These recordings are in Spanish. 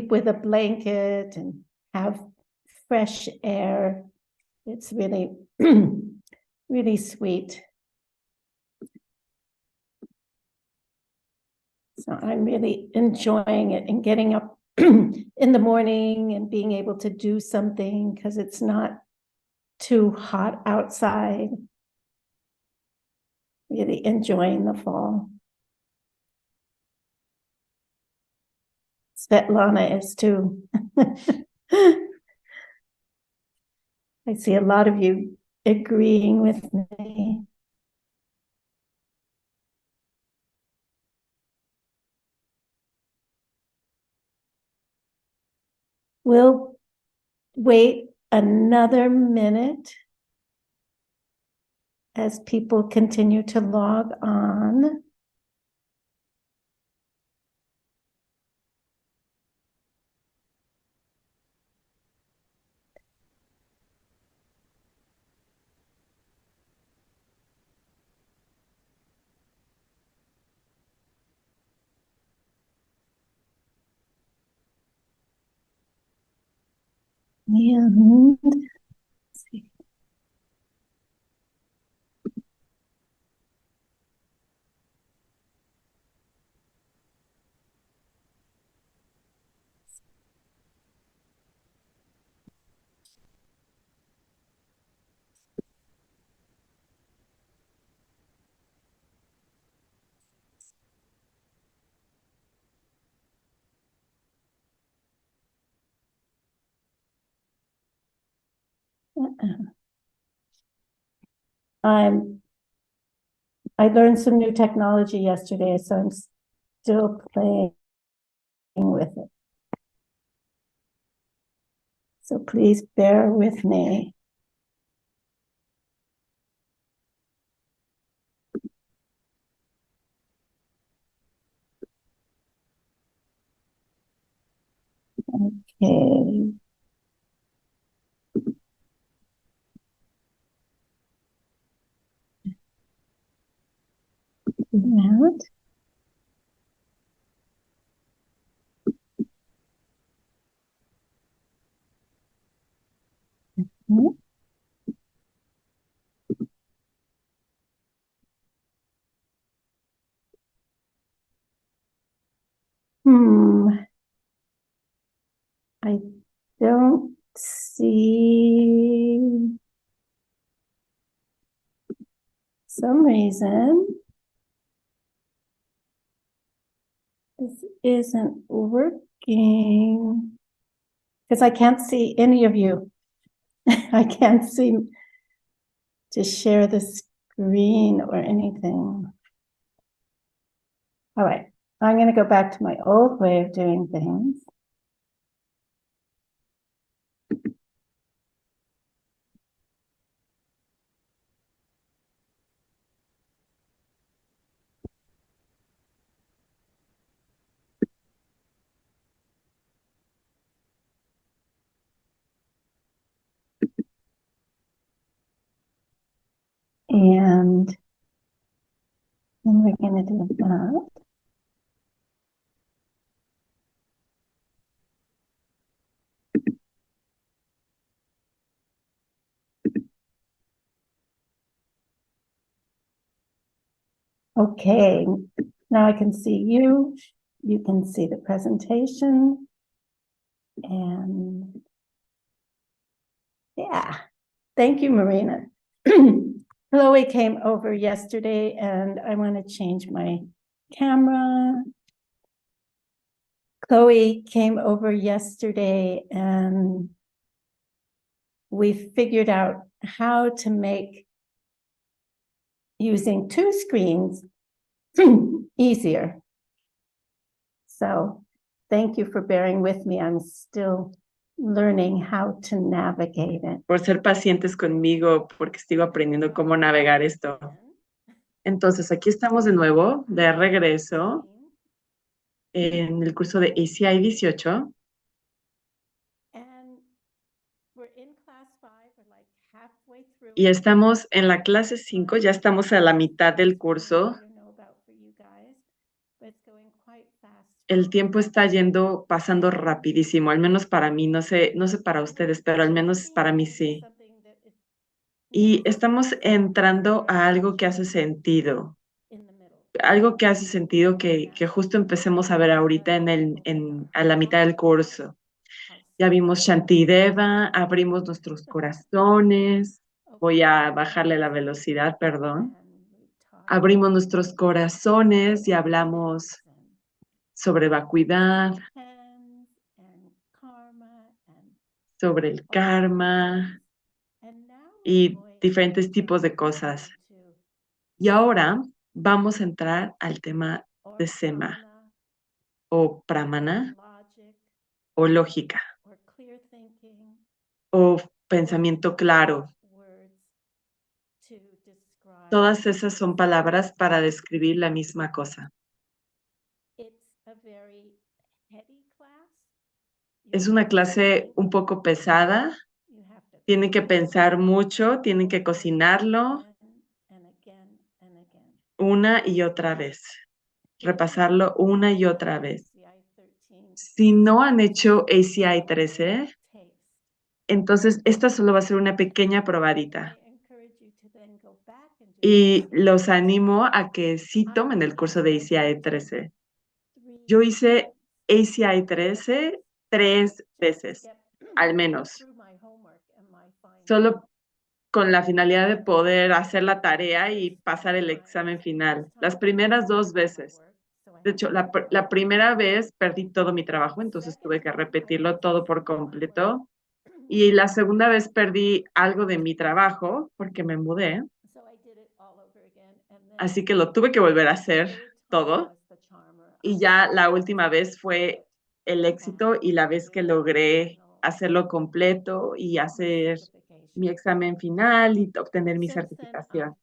with a blanket and have fresh air. It's really, really sweet. So I'm really enjoying it and getting up in the morning and being able to do something because it's not too hot outside. Really enjoying the fall. Svetlana is too. I see a lot of you agreeing with me. We'll wait another minute as people continue to log on. And let's see. I learned some new technology yesterday, so I'm still playing with it. So please bear with me. Okay. That. I don't see some reason this isn't working because I can't see any of you. I can't seem to share the screen or anything. All right, I'm going to go back to my old way of doing things. And then we're going to do that. Okay, now I can see you. You can see the presentation. And yeah, thank you, Marina. Chloe came over yesterday and I want to change my camera. Chloe came over yesterday and we figured out how to make using two screens easier. So thank you for bearing with me. I'm still learning how to navigate it. Por ser pacientes conmigo, porque sigo aprendiendo cómo navegar esto. Entonces, aquí estamos de nuevo, de regreso, en el curso de ACI 18. Y estamos en la clase 5, ya estamos a la mitad del curso. el tiempo está pasando rapidísimo, al menos para mí, no sé para ustedes, pero al menos para mí sí. Y estamos entrando a algo que hace sentido, que justo empecemos a ver ahorita a la mitad del curso. Ya vimos Shantideva, abrimos nuestros corazones. Voy a bajarle la velocidad, perdón. Abrimos nuestros corazones y hablamos sobre vacuidad, sobre el karma y diferentes tipos de cosas. Y ahora vamos a entrar al tema de Sema o Pramana o lógica o pensamiento claro. Todas esas son palabras para describir la misma cosa. Es una clase un poco pesada. Tienen que pensar mucho, tienen que cocinarlo una y otra vez, repasarlo una y otra vez. Si no han hecho ACI 13, entonces esta solo va a ser una pequeña probadita. Y los animo a que sí tomen el curso de ACI 13. Yo hice ACI 13 3 veces, al menos, solo con la finalidad de poder hacer la tarea y pasar el examen final. Las primeras 2 veces. De hecho, la primera vez perdí todo mi trabajo, entonces tuve que repetirlo todo por completo. Y la segunda vez perdí algo de mi trabajo porque me mudé. Así que lo tuve que volver a hacer todo. Y ya la última vez fue el éxito y la vez que logré hacerlo completo y hacer mi examen final y obtener mi certificación.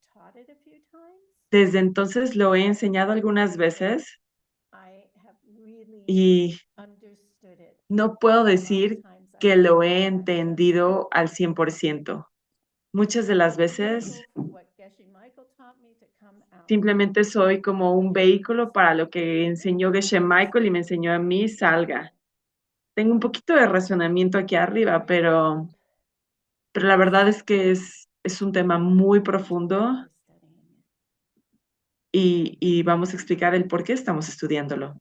Desde entonces lo he enseñado algunas veces y no puedo decir que lo he entendido al 100%. Muchas de las veces simplemente soy como un vehículo para lo que enseñó Geshe Michael y me enseñó a mí salga. Tengo un poquito de razonamiento aquí arriba, pero la verdad es que es un tema muy profundo y vamos a explicar el por qué estamos estudiándolo.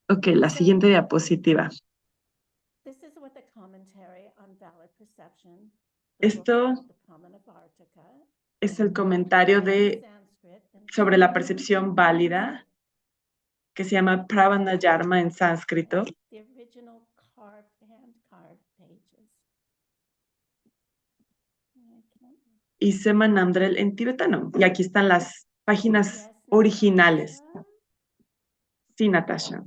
Ok, la siguiente diapositiva. Esto es el comentario sobre la percepción válida que se llama Pravanayarma en sánscrito. Y Semanandrel en tibetano. Y aquí están las páginas originales. Sí, Natasha.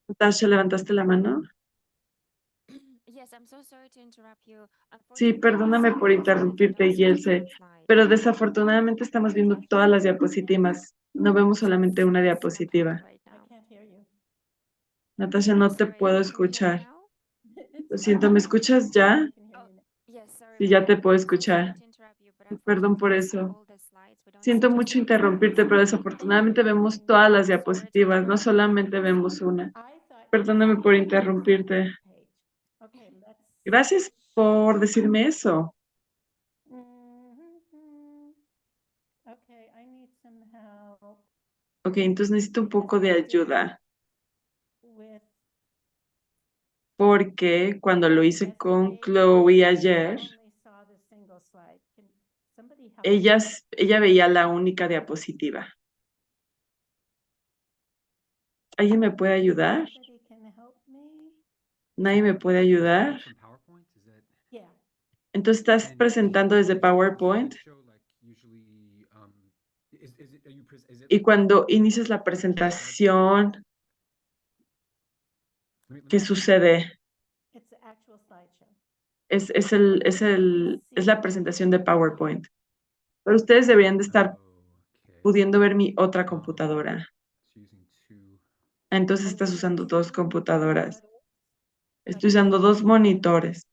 Natasha, ¿levantaste la mano? Sí, perdóname por interrumpirte, Yelse, pero desafortunadamente estamos viendo todas las diapositivas. No vemos solamente una diapositiva. Natasha, no te puedo escuchar. Lo siento, ¿me escuchas ya? Sí, ya te puedo escuchar. Perdón por eso. Siento mucho interrumpirte, pero desafortunadamente vemos todas las diapositivas, no solamente vemos una. Perdóname por interrumpirte. Gracias por decirme eso. Ok, entonces necesito un poco de ayuda. Porque cuando lo hice con Chloe ayer, ella veía la única diapositiva. ¿Alguien me puede ayudar? ¿Nadie me puede ayudar? Entonces, ¿estás presentando desde PowerPoint? Y cuando inicias la presentación, ¿qué sucede? Es la presentación de PowerPoint. Pero ustedes deberían de estar pudiendo ver mi otra computadora. Entonces estás usando dos computadoras. Estoy usando dos monitores.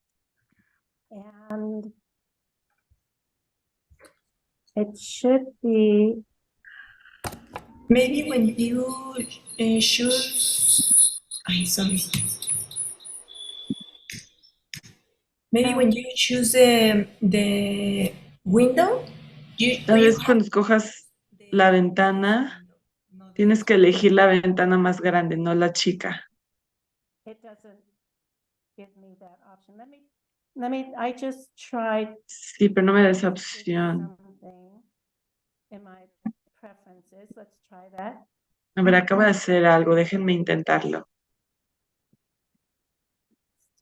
And it should be, Maybe when you choose, sorry. Maybe when you choose the window, Tal you vez cuando escojas la ventana, tienes que elegir la ventana más grande, no la chica. it doesn't give me that option. I just tried Sí, pero no me da esa did opción. something in my preferences. Let's try that. A ver, acabo de hacer algo, déjenme intentarlo.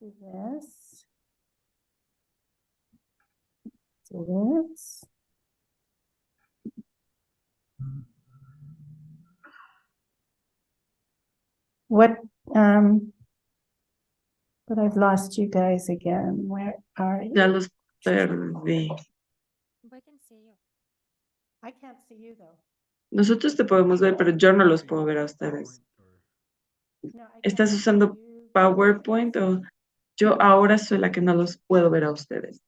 Let's do this. Do this. What, but I've lost you guys again. Where are Ya you? los perdí. We can see you. I can't see you though. Nosotros te podemos ver, pero yo no los puedo ver a ustedes. No, I ¿Estás can't usando see you. PowerPoint o yo ahora soy la que no los puedo ver a ustedes?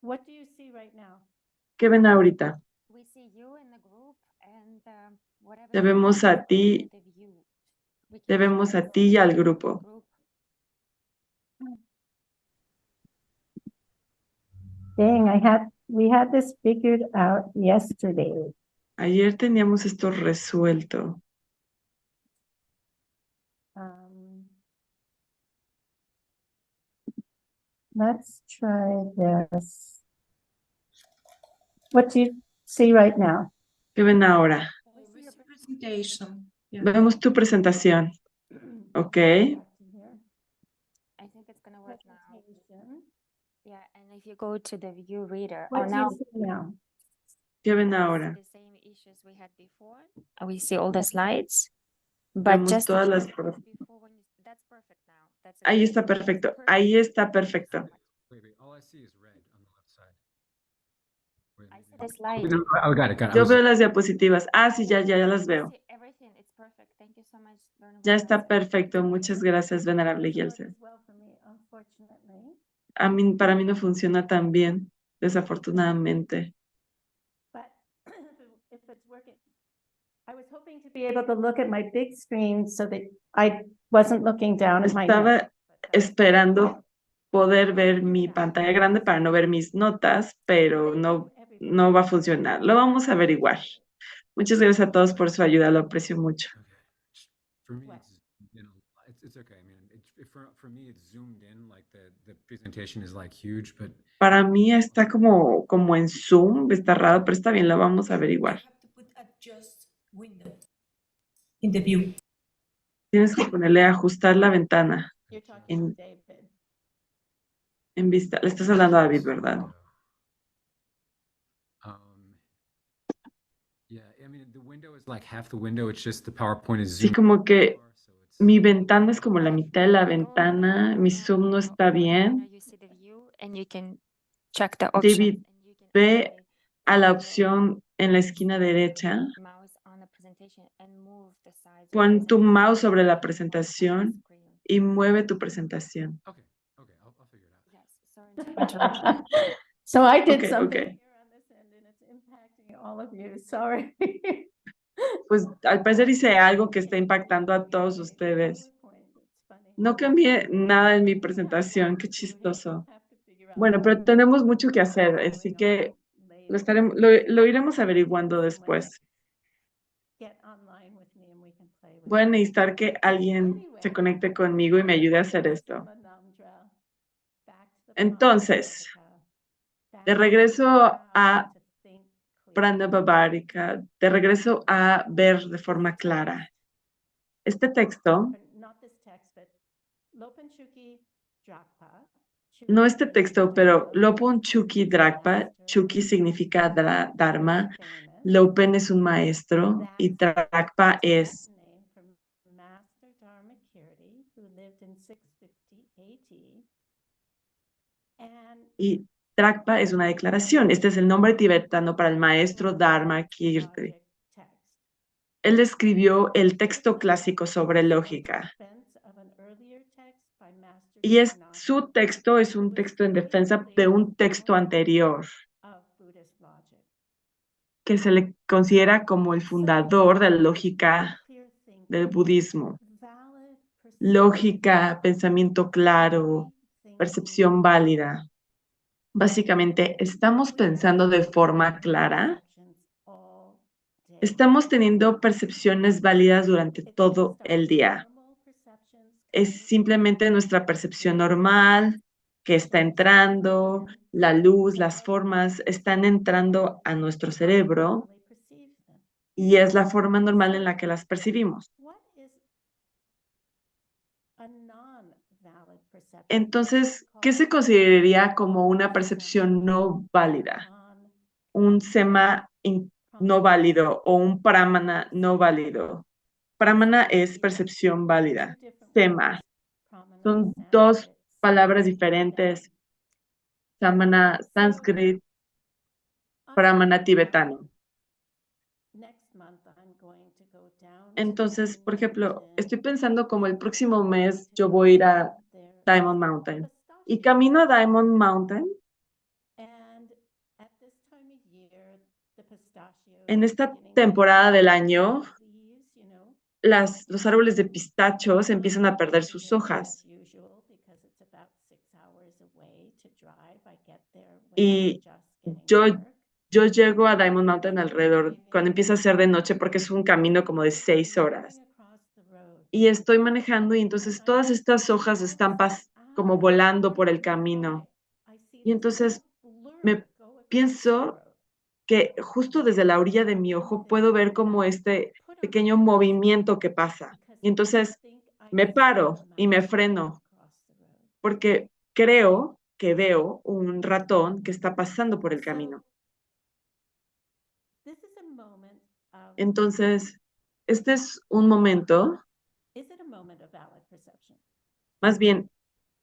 What do you see right now? ¿Qué ven ahorita? We see you in the group and whatever. Te vemos a ti, the view. We te can vemos share a ti y al grupo. group. Dang, we had this figured out yesterday. Ayer teníamos esto resuelto. Let's try this. What do you see right now? ¿Qué ven ahora? presentation. Vemos tu presentación, ¿ok? I think it's gonna work now. Presentation. Yeah, and if you go to the view reader, What or do now you see now? ¿Qué ven we see ahora? the same issues we had before. We see all the slides, but Vemos just todas as las... before when that's perfect now. That's Ahí está exactly- perfecto, perfect. ahí está Thank you so perfecto. much. Wait, all I see is red on the left side. Wait, I see maybe- the slide. No, oh, got it, got it. I Yo was- veo las diapositivas. Ah, sí, ya las veo. See everything. It's perfect. Thank you so much. Ya está perfecto. Muchas gracias, venerable Yeltsin. Para mí no funciona tan bien, desafortunadamente. But if it's working, I was hoping to be able to look at my big screen so that I wasn't looking down at my notes. Estaba esperando poder ver mi pantalla grande para no ver mis notas, pero no va a funcionar. Lo vamos a averiguar. Muchas gracias a todos por su ayuda, lo aprecio mucho. Okay. For me, What? it's, it's okay. I mean, for me, it's zoomed in, like the presentation is like huge, but Para mí está como en Zoom, está raro, pero está bien, lo vamos a averiguar. You have to put adjust window in the view. Tienes que ponerle a ajustar la ventana You're talking in- to David. en vista. Le estás hablando a David, ¿verdad? Yeah, I mean, the window is like half the window. It's just the PowerPoint is Sí, zoomed. como que so it's- mi ventana es como la mitad de la ventana, mi Zoom no está bien. You see the view and you can check the David, options and you can ve actually a la put your opción en la esquina derecha, mouse on the presentation and move the sides of the pon tu presentation mouse sobre la on the presentación screen. y mueve tu presentación. Okay, I'll figure it out. Yes, sorry to interrupt. So I did Okay, something okay. here on this end and it's impacting all of you, sorry. Pues al parecer hice algo que está impactando a todos ustedes. No cambié nada en mi presentación, qué chistoso. Bueno, pero tenemos mucho que hacer, así que lo iremos averiguando después. Voy a necesitar que alguien se conecte conmigo y me ayude a hacer esto. Entonces, de regreso a Prana Babárika, de regreso a ver de forma clara. Este texto, no este texto, pero Lopon Chuki Drakpa, Chuki significa Dharma, Lopen es un maestro y Drakpa es y Drakpa es una declaración. Este es el nombre tibetano para el maestro Dharma Kirti. Él escribió el texto clásico sobre lógica. Y su texto es un texto en defensa de un texto anterior que se le considera como el fundador de la lógica del budismo. Lógica, pensamiento claro, percepción válida. Básicamente, estamos pensando de forma clara, estamos teniendo percepciones válidas durante todo el día. Es simplemente nuestra percepción normal que está entrando, la luz, las formas están entrando a nuestro cerebro y es la forma normal en la que las percibimos. Entonces, ¿qué se consideraría como una percepción no válida? Un sema no válido o un pramana no válido. Pramana es percepción válida. Sema son dos palabras diferentes. Samana sánscrito, pramana tibetano. Entonces, por ejemplo, estoy pensando como el próximo mes yo voy a ir a Diamond Mountain. Y camino a Diamond Mountain, en esta temporada del año, los árboles de pistachos empiezan a perder sus hojas. Y yo llego a Diamond Mountain alrededor, cuando empieza a ser de noche, porque es un camino como de 6 horas. Y estoy manejando y entonces todas estas hojas están como volando por el camino. Y entonces me pienso que justo desde la orilla de mi ojo puedo ver como este pequeño movimiento que pasa. Y entonces me paro y me freno porque creo que veo un ratón que está pasando por el camino. Entonces, este es un momento, más bien,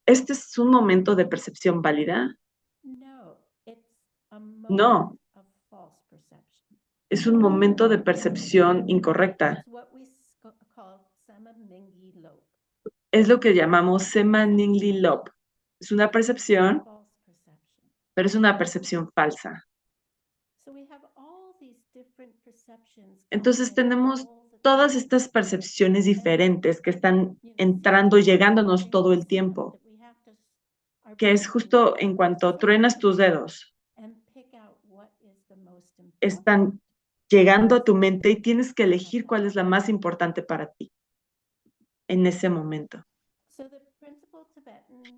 este es un momento de percepción válida. No, es un momento de percepción incorrecta. Es lo que llamamos Sema Ningli Lop. Es una percepción, pero es una percepción falsa. Entonces tenemos todas estas percepciones diferentes que están entrando, llegándonos todo el tiempo, que es justo en cuanto truenas tus dedos, están llegando a tu mente y tienes que elegir cuál es la más importante para ti en ese momento.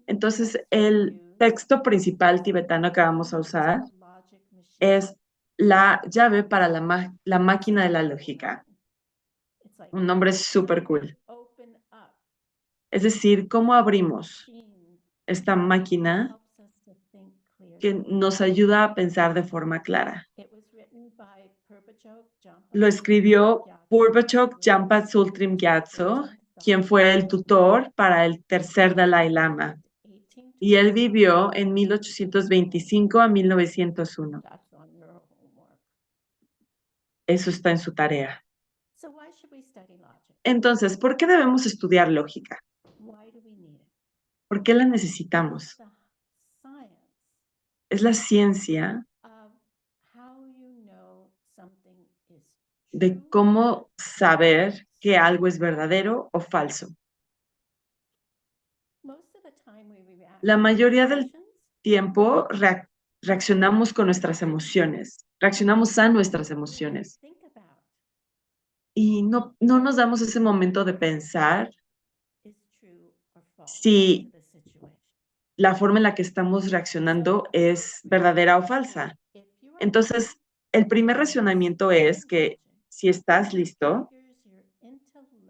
Entonces, el texto principal tibetano que vamos a usar es la llave para la máquina de la lógica. Un nombre súper cool. Es decir, cómo abrimos esta máquina que nos ayuda a pensar de forma clara. Lo escribió Purbachok Jampa Sultrim Gyatso, quien fue el tutor para el tercer Dalai Lama. Y él vivió en 1825 a 1901. Eso está en su tarea. Entonces, ¿por qué debemos estudiar lógica? ¿Por qué la necesitamos? Es la ciencia de cómo saber que algo es verdadero o falso. La mayoría del tiempo reaccionamos con nuestras emociones, reaccionamos a nuestras emociones. Y no nos damos ese momento de pensar si la forma en la que estamos reaccionando es verdadera o falsa. Entonces, el primer razonamiento es que si estás listo,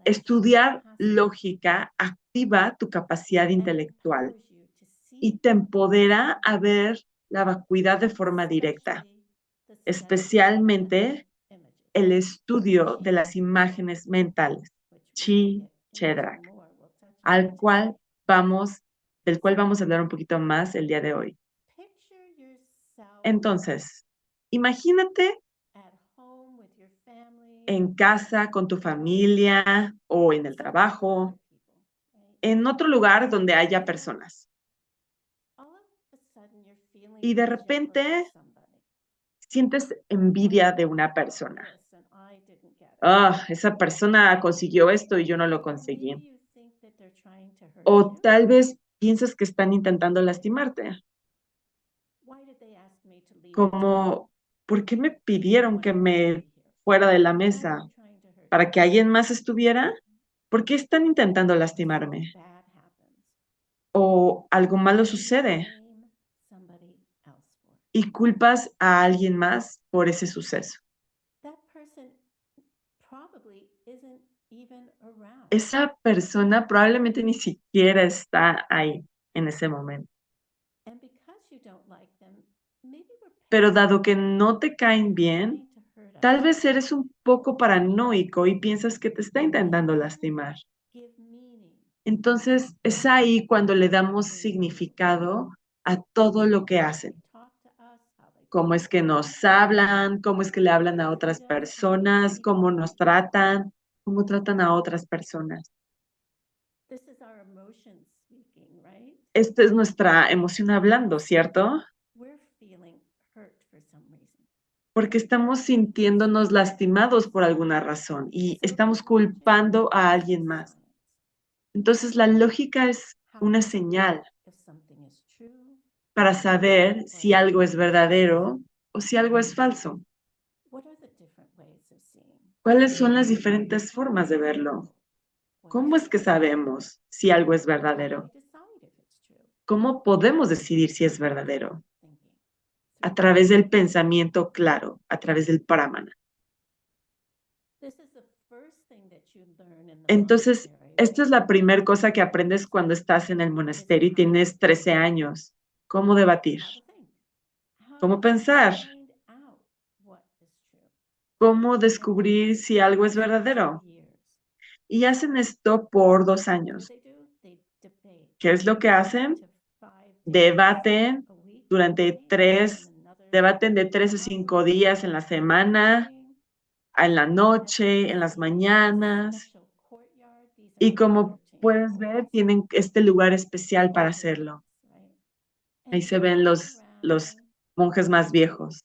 estudiar lógica activa tu capacidad intelectual y te empodera a ver la vacuidad de forma directa, especialmente el estudio de las imágenes mentales, Chi Chedrak, del cual vamos a hablar un poquito más el día de hoy. Entonces, imagínate en casa, con tu familia o en el trabajo, en otro lugar donde haya personas. Y de repente sientes envidia de una persona. Ah, esa persona consiguió esto y yo no lo conseguí. O tal vez piensas que están intentando lastimarte. Como, ¿por qué me pidieron que me fuera de la mesa? ¿Para que alguien más estuviera? ¿Por qué están intentando lastimarme? O algo malo sucede y culpas a alguien más por ese suceso. Esa persona probablemente ni siquiera está ahí en ese momento. Pero dado que no te caen bien, tal vez eres un poco paranoico y piensas que te está intentando lastimar. Entonces es ahí cuando le damos significado a todo lo que hacen. Cómo es que nos hablan, cómo es que le hablan a otras personas, cómo nos tratan, cómo tratan a otras personas. Esta es nuestra emoción hablando, ¿cierto? Porque estamos sintiéndonos lastimados por alguna razón y estamos culpando a alguien más. Entonces la lógica es una señal para saber si algo es verdadero o si algo es falso. ¿Cuáles son las diferentes formas de verlo? ¿Cómo es que sabemos si algo es verdadero? ¿Cómo podemos decidir si es verdadero? A través del pensamiento claro, a través del pramana. Entonces, esta es la primera cosa que aprendes cuando estás en el monasterio y tienes 13 años. ¿Cómo debatir? ¿Cómo pensar? ¿Cómo descubrir si algo es verdadero? Y hacen esto por 2 años. ¿Qué es lo que hacen? Debaten debaten de 3 a 5 días en la semana, en la noche, en las mañanas. Y como puedes ver, tienen este lugar especial para hacerlo. Ahí se ven los monjes más viejos.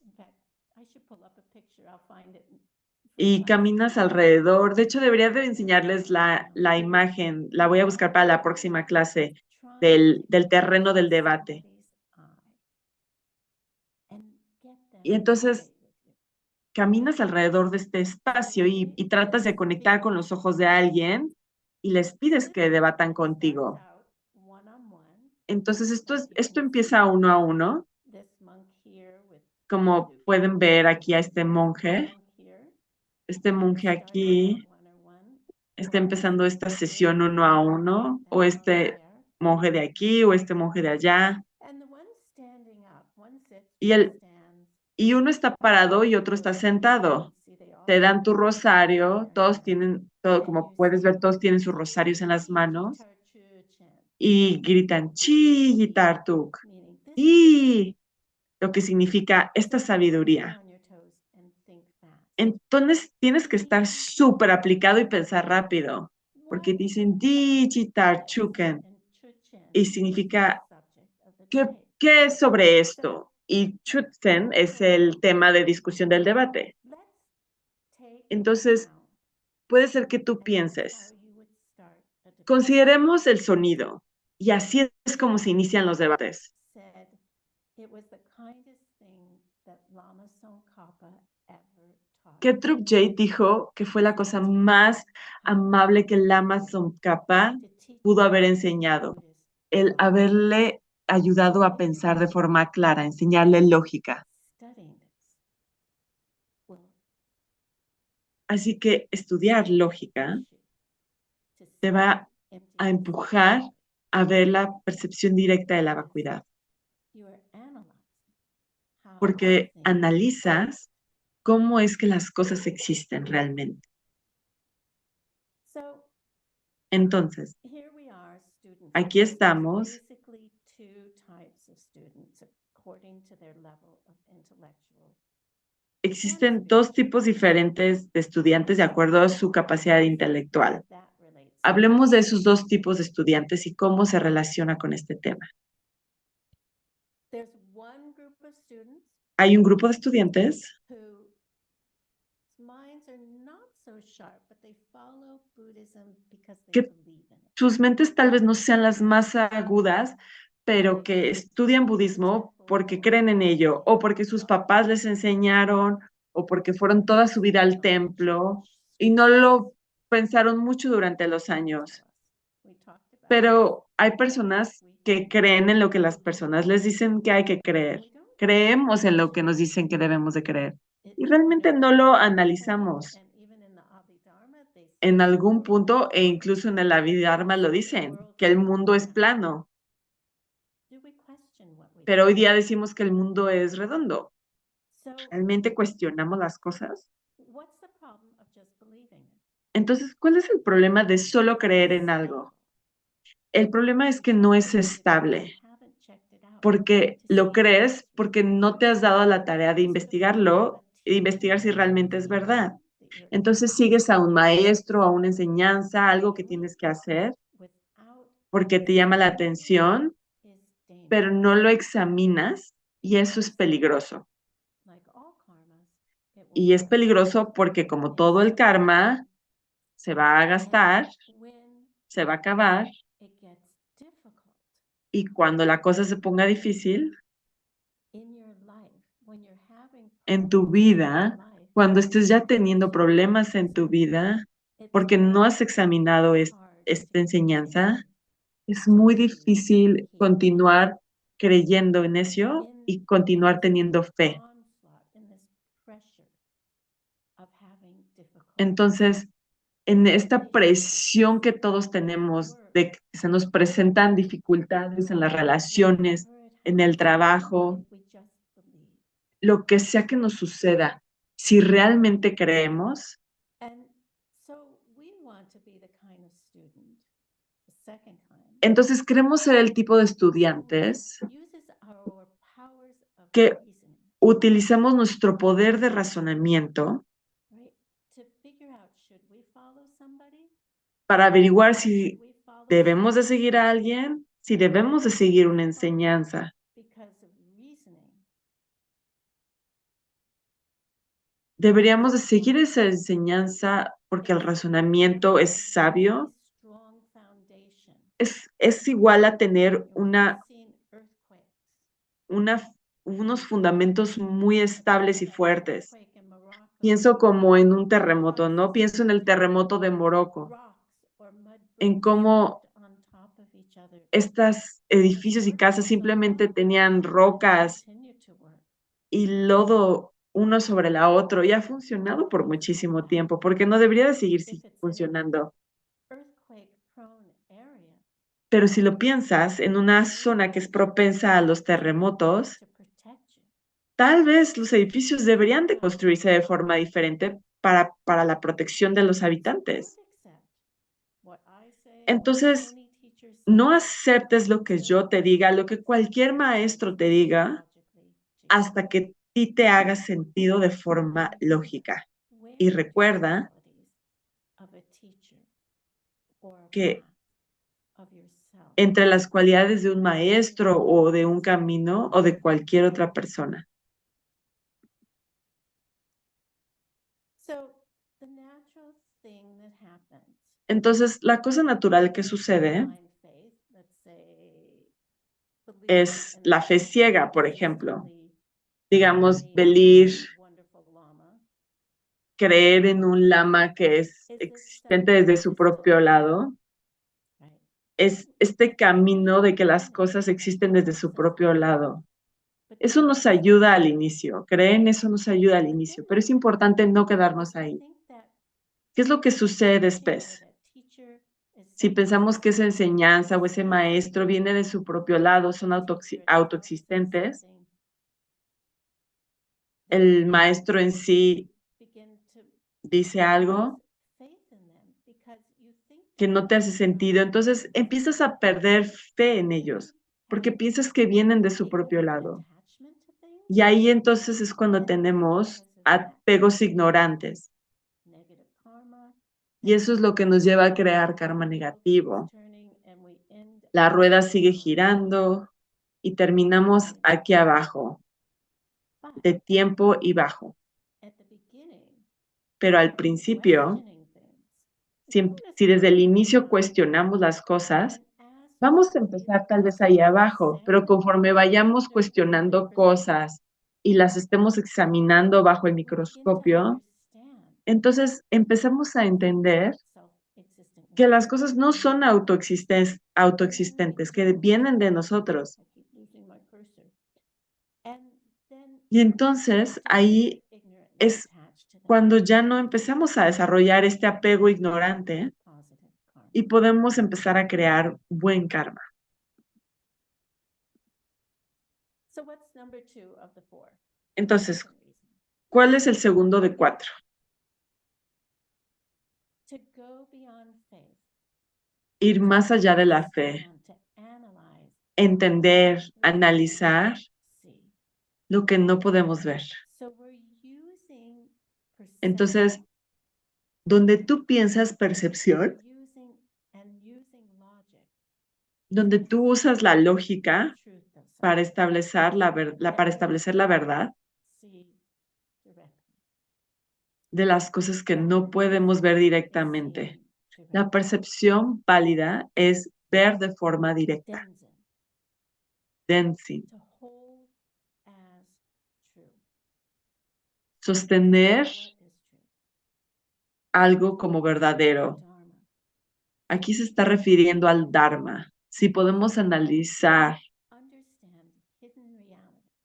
Y caminas alrededor. De hecho, debería de enseñarles la imagen. La voy a buscar para la próxima clase del terreno del debate. Y entonces caminas alrededor de este espacio y tratas de conectar con los ojos de alguien y les pides que debatan contigo. Entonces esto empieza uno a uno. Como pueden ver aquí a este monje aquí está empezando esta sesión uno a uno, o este monje de aquí, o este monje de allá. Y, y uno está parado y otro está sentado. Te dan tu rosario, todos tienen, como puedes ver, todos tienen sus rosarios en las manos y gritan chi yitartuk. Y lo que significa esta sabiduría. Entonces tienes que estar súper aplicado y pensar rápido, porque dicen di chitarchuken y significa ¿qué es sobre esto? Y chutsen es el tema de discusión del debate. Entonces, puede ser que tú pienses, consideremos el sonido, y así es como se inician los debates. Que Trubjay dijo que fue la cosa más amable que Lama Tsongkhapa pudo haber enseñado, el haberle ayudado a pensar de forma clara, enseñarle lógica. Así que estudiar lógica te va a empujar a ver la percepción directa de la vacuidad, porque analizas cómo es que las cosas existen realmente. Entonces, aquí estamos. existen dos tipos diferentes de estudiantes de acuerdo a su capacidad intelectual. Hablemos de esos dos tipos de estudiantes y cómo se relaciona con este tema. Hay un grupo de estudiantes que sus mentes tal vez no sean las más agudas, pero que estudian budismo porque creen en ello, o porque sus papás les enseñaron, o porque fueron toda su vida al templo y no lo pensaron mucho durante los años. Pero hay personas que creen en lo que las personas les dicen que hay que creer. Creemos en lo que nos dicen que debemos de creer. Y realmente no lo analizamos. En algún punto, e incluso en el Abhidharma lo dicen, que el mundo es plano. Pero hoy día decimos que el mundo es redondo. ¿Realmente cuestionamos las cosas? Entonces, ¿cuál es el problema de solo creer en algo? El problema es que no es estable, porque lo crees porque no te has dado la tarea de investigarlo e investigar si realmente es verdad. Entonces sigues a un maestro, a una enseñanza, algo que tienes que hacer porque te llama la atención, pero no lo examinas y eso es peligroso. Y es peligroso porque como todo el karma se va a gastar, se va a acabar, y cuando la cosa se ponga difícil en tu vida, cuando estés ya teniendo problemas en tu vida, porque no has examinado esta enseñanza, es muy difícil continuar creyendo en eso y continuar teniendo fe. Entonces, en esta presión que todos tenemos de que se nos presentan dificultades en las relaciones, en el trabajo, lo que sea que nos suceda, si realmente creemos, entonces queremos ser el tipo de estudiantes que utilizamos nuestro poder de razonamiento para averiguar si debemos de seguir a alguien, si debemos de seguir una enseñanza. Deberíamos de seguir esa enseñanza porque el razonamiento es sabio. Es igual a tener unos fundamentos muy estables y fuertes. Pienso como en un terremoto, ¿no? Pienso en el terremoto de Morocco, en cómo estos edificios y casas simplemente tenían rocas y lodo uno sobre la otra y ha funcionado por muchísimo tiempo, porque no debería de seguir funcionando. Pero si lo piensas, en una zona que es propensa a los terremotos, tal vez los edificios deberían de construirse de forma diferente para la protección de los habitantes. Entonces, no aceptes lo que yo te diga, lo que cualquier maestro te diga, hasta que a ti te haga sentido de forma lógica. Y recuerda que entre las cualidades de un maestro o de un camino o de cualquier otra persona. Entonces, la cosa natural que sucede es la fe ciega, por ejemplo. Digamos, creer en un lama que es existente desde su propio lado. Es este camino de que las cosas existen desde su propio lado. Eso nos ayuda al inicio, creer en eso nos ayuda al inicio, pero es importante no quedarnos ahí. ¿Qué es lo que sucede después? Si pensamos que esa enseñanza o ese maestro viene de su propio lado, son autoexistentes, el maestro en sí dice algo que no te hace sentido, entonces empiezas a perder fe en ellos, porque piensas que vienen de su propio lado. Y ahí entonces es cuando tenemos apegos ignorantes. negative karma, Y eso es lo que nos lleva a crear karma negativo. La rueda sigue girando y terminamos aquí abajo, de tiempo y bajo. Pero al principio, si desde el inicio cuestionamos las cosas, vamos a empezar tal vez ahí abajo, pero conforme vayamos cuestionando cosas y las estemos examinando bajo el microscopio, entonces empezamos a entender que las cosas no son autoexistentes, que vienen de nosotros. Y entonces ahí es cuando ya no empezamos a desarrollar este apego ignorante y podemos empezar a crear buen karma. Entonces, ¿cuál es el segundo de 4? Ir más allá de la fe, entender, analizar lo que no podemos ver. Entonces, donde tú piensas percepción, donde tú usas la lógica para establecer la verdad de las cosas que no podemos ver directamente. La percepción válida es ver de forma directa. Densing. Sostener algo como verdadero. Aquí se está refiriendo al Dharma. Si podemos analizar,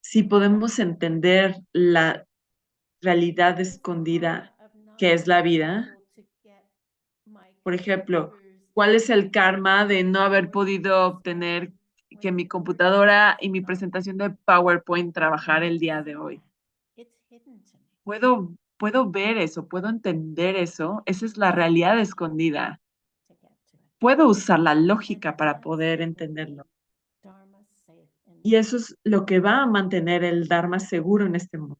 si podemos entender la realidad escondida que es la vida, por ejemplo, ¿cuál es el karma de no haber podido obtener que mi computadora y mi presentación de PowerPoint trabajar el día de hoy? Puedo ver eso, puedo entender eso. Esa es la realidad escondida. Puedo usar la lógica para poder entenderlo. Y eso es lo que va a mantener el Dharma seguro en este mundo.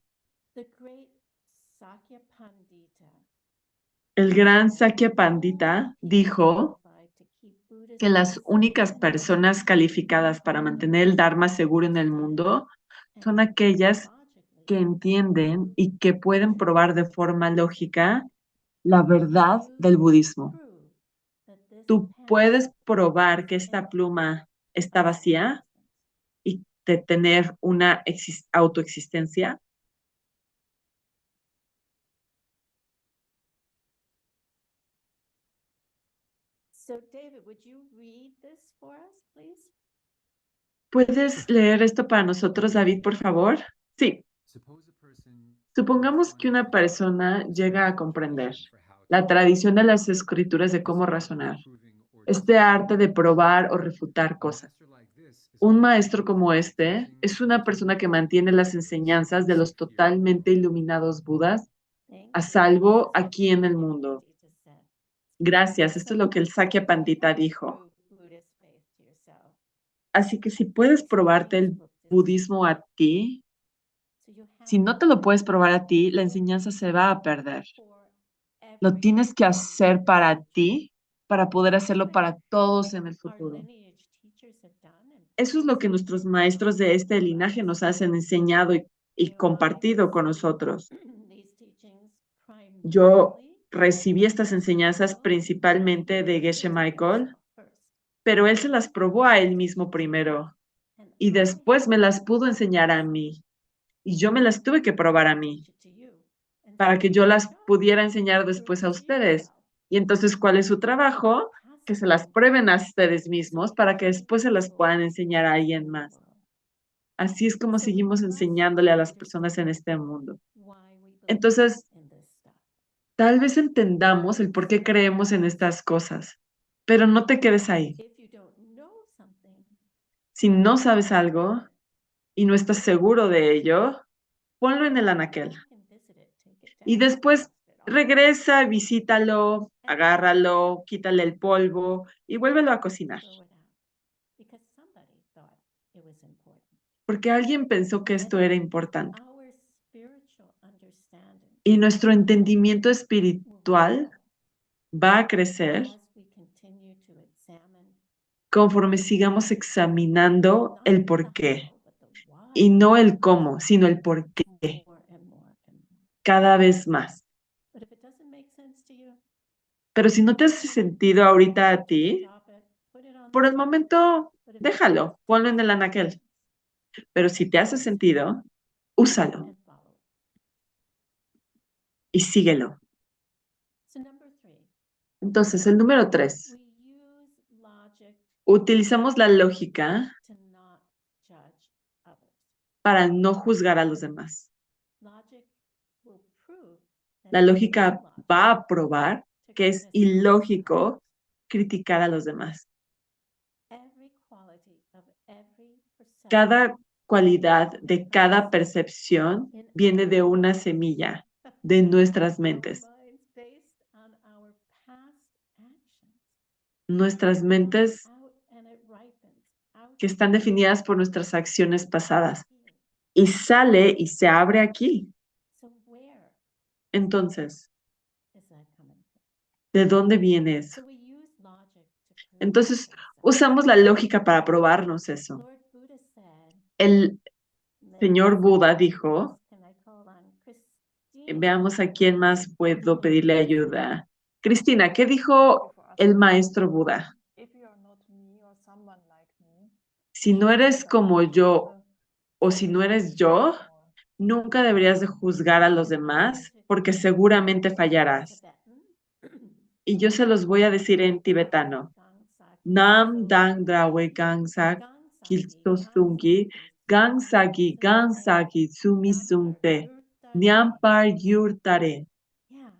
El gran Sakya Pandita dijo que las únicas personas calificadas para mantener el Dharma seguro en el mundo son aquellas que entienden y que pueden probar de forma lógica la verdad del budismo. Tú puedes probar que esta pluma está vacía y de tener una autoexistencia. ¿Puedes leer esto para nosotros, David, por favor? Sí. Supongamos que una persona llega a comprender la tradición de las escrituras de cómo razonar, este arte de probar o refutar cosas. Un maestro como este es una persona que mantiene las enseñanzas de los totalmente iluminados Budas a salvo aquí en el mundo. Gracias, esto es lo que el Sakya Pandita dijo. Así que si puedes probarte el budismo a ti, si no te lo puedes probar a ti, la enseñanza se va a perder. Lo tienes que hacer para ti, para poder hacerlo para todos en el futuro. Eso es lo que nuestros maestros de este linaje nos han enseñado y compartido con nosotros. Yo recibí estas enseñanzas principalmente de Geshe Michael, pero él se las probó a él mismo primero y después me las pudo enseñar a mí y yo me las tuve que probar a mí para que yo las pudiera enseñar después a ustedes. Y entonces, ¿cuál es su trabajo? Que se las prueben a ustedes mismos para que después se las puedan enseñar a alguien más. Así es como seguimos enseñándole a las personas en este mundo. Entonces, tal vez entendamos el por qué creemos en estas cosas, pero no te quedes ahí. Si no sabes algo y no estás seguro de ello, ponlo en el anaquel. Y después regresa, visítalo, agárralo, quítale el polvo y vuélvelo a cocinar. Porque alguien pensó que esto era importante. Y nuestro entendimiento espiritual va a crecer as we continue to examine conforme sigamos examinando not el the por qué. how, but the why Y no el cómo, sino el por qué, more and more and more. cada vez más. But if it doesn't make sense to you, Pero si no te hace sentido ahorita a ti, stop it, put it on por the el shelf. momento, But if it déjalo, ponlo en el anaquel. Pero si te hace sentido, úsalo and follow it. y síguelo. So number 3, Entonces, el número 3, we use logic utilizamos la lógica to not judge others. para no juzgar a los demás. Logic will prove that La it's lógica illogical va a probar to que es criticize ilógico criticar a los demás. every quality of every perception Cada cualidad de cada percepción viene de una semilla de nuestras mentes. our minds based on our past actions Nuestras mentes out and it ripens out que están definidas por nuestras acciones pasadas. here. Y sale y se abre aquí. So where Entonces, is that coming from? ¿de dónde viene eso? So we use logic to prove Entonces, ourselves. usamos la lógica para probarnos eso. Lord Buddha said, El señor let's- Buda dijo, can I call on Christine? veamos a quién más puedo pedirle ayuda. Cristina, ¿qué dijo el maestro Buda? Si no eres como yo o si no eres yo, nunca deberías de juzgar a los demás porque seguramente fallarás. Tibetan. Y yo se los voy a decir en tibetano. Nam dang drawe gangsak kiltosungi gangsagi gansagi sumisunte nyampar yurtare. Yeah.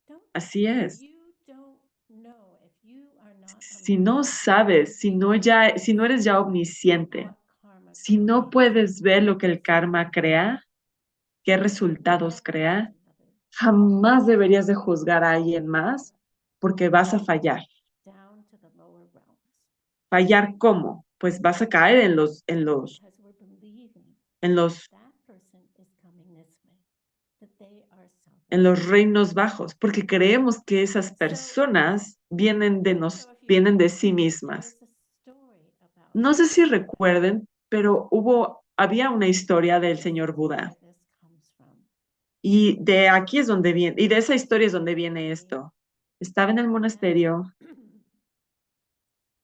Don't- Así if es. you don't know, if you are not Si no sabes, si no eres ya omnisciente, what karma si no creates, puedes ver lo que el karma crea, qué resultados crea, jamás deberías de juzgar a alguien más porque vas a fallar. down to the lower realms. ¿Fallar cómo? Pues vas a caer Because we're believing en los that person is coming this way, that they are en los selfish. reinos bajos, porque creemos que esas personas vienen de sí mismas. There's a story about No sé si recuerden, pero había una historia del señor Buda. where this comes from. Y de aquí es donde viene, y de esa historia es donde viene esto. Estaba en el monasterio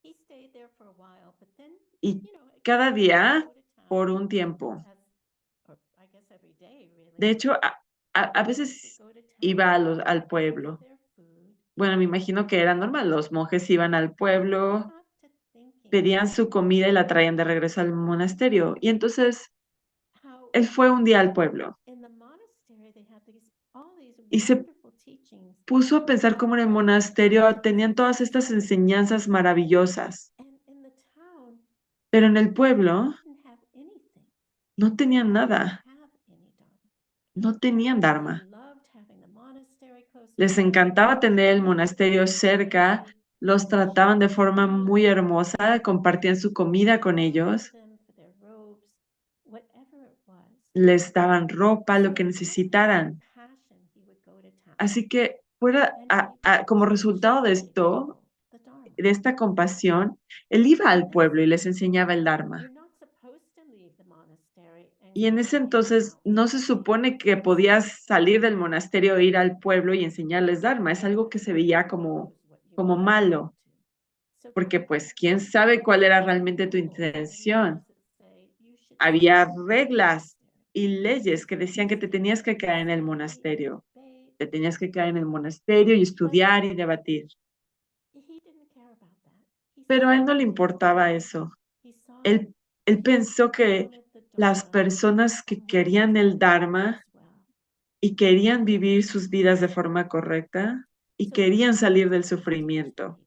He stayed there for a while, but then, y you know, cada día, go to town por un tiempo. or I guess every day, really. De hecho, a They veces go to town, iba al get pueblo. their food, Bueno, me imagino que era normal. Los monjes iban al pueblo, got to thinking pedían su comida y la traían de regreso al monasterio. Y entonces how él fue un día al pueblo in the monastery they had all these y se wonderful teachings, puso a pensar cómo en el monasterio tenían todas estas enseñanzas maravillosas, and in the town pero en el pueblo didn't have anything. no tenían They nada, didn't have any dharma. no tenían dharma. They loved having the monastery close Les by. encantaba tener el monasterio cerca, los trataban de forma muy hermosa, compartían su comida con ellos, them for their robes, whatever it was. les daban ropa, lo So que out of his necesitaran. passion, he would go to town, Así que and he would como teach resultado de the esto, people the dharma. de esta compasión, él iba al pueblo y les enseñaba el dharma. You're not supposed to leave the monastery and Y en go ese and hang entonces out with no se people. supone que podías salir del monasterio e ir al pueblo y enseñarles dharma. Es algo que se veía como malo, So porque pues quién sabe cuál era realmente tu intención. Había reglas y leyes que decían que te tenías que quedar en el monasterio. Te tenías que quedar en el monasterio y estudiar y debatir. Pero a él no le importaba eso. Él pensó que las personas que querían el dharma y querían vivir sus vidas de forma correcta y querían salir del sufrimiento.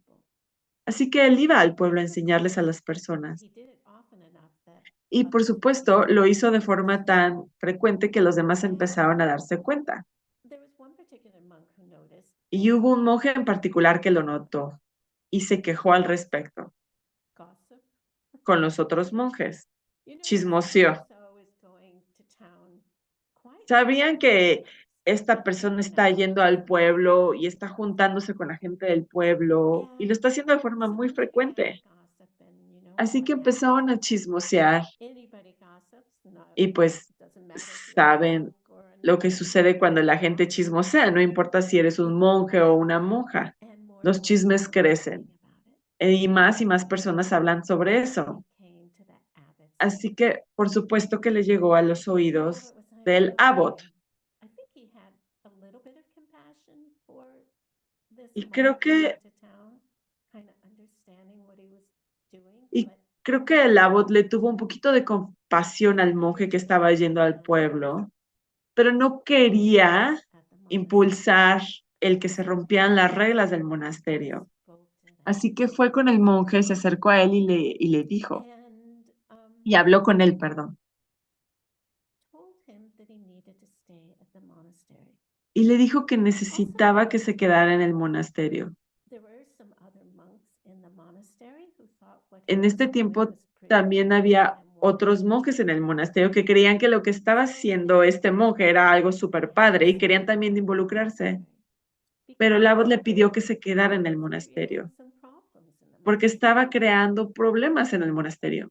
Así que él iba al pueblo a enseñarles a las personas. Y por supuesto, lo hizo de forma tan frecuente que los demás empezaron a darse cuenta. Y hubo un monje en particular que lo notó y se quejó al respecto con los otros monjes. Chismoseó. Sabían que esta persona está yendo al pueblo y está juntándose con la gente del pueblo y lo está haciendo de forma muy frecuente. Así que empezaron a chismosear y pues saben lo que sucede cuando la gente chismosea, no importa si eres un monje o una monja, los chismes crecen y más personas hablan sobre eso. Así que, por supuesto que le llegó a los oídos del abbot. Y creo que, y creo que el abbot le tuvo un poquito de compasión al monje que estaba yendo al pueblo, pero no quería impulsar el que se rompieran las reglas del monasterio. Así que fue con el monje, se acercó a él y le dijo, y habló con él, perdón. Y le dijo que necesitaba que se quedara en el monasterio. En este tiempo también había otros monjes en el monasterio que creían que lo que estaba haciendo este monje era algo súper padre y querían también involucrarse. Pero el abbot le pidió que se quedara en el monasterio porque estaba creando problemas en el monasterio.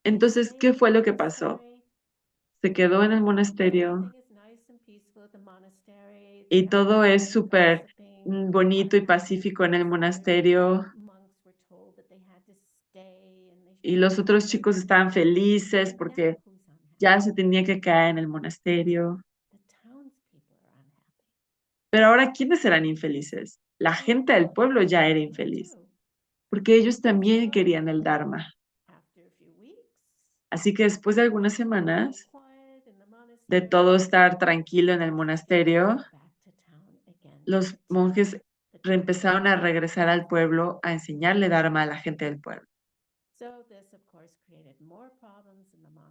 Entonces, ¿qué fue lo que pasó? Se quedó en el monasterio y todo es súper bonito y pacífico en el monasterio. Y los otros chicos estaban felices porque ya se tenía que quedar en el monasterio. Pero ahora, ¿quiénes eran infelices? La gente del pueblo ya era infeliz, porque ellos también querían el Dharma. Así que después de algunas semanas de todo estar tranquilo en el monasterio, los monjes empezaron a regresar al pueblo a enseñarle Dharma a la gente del pueblo.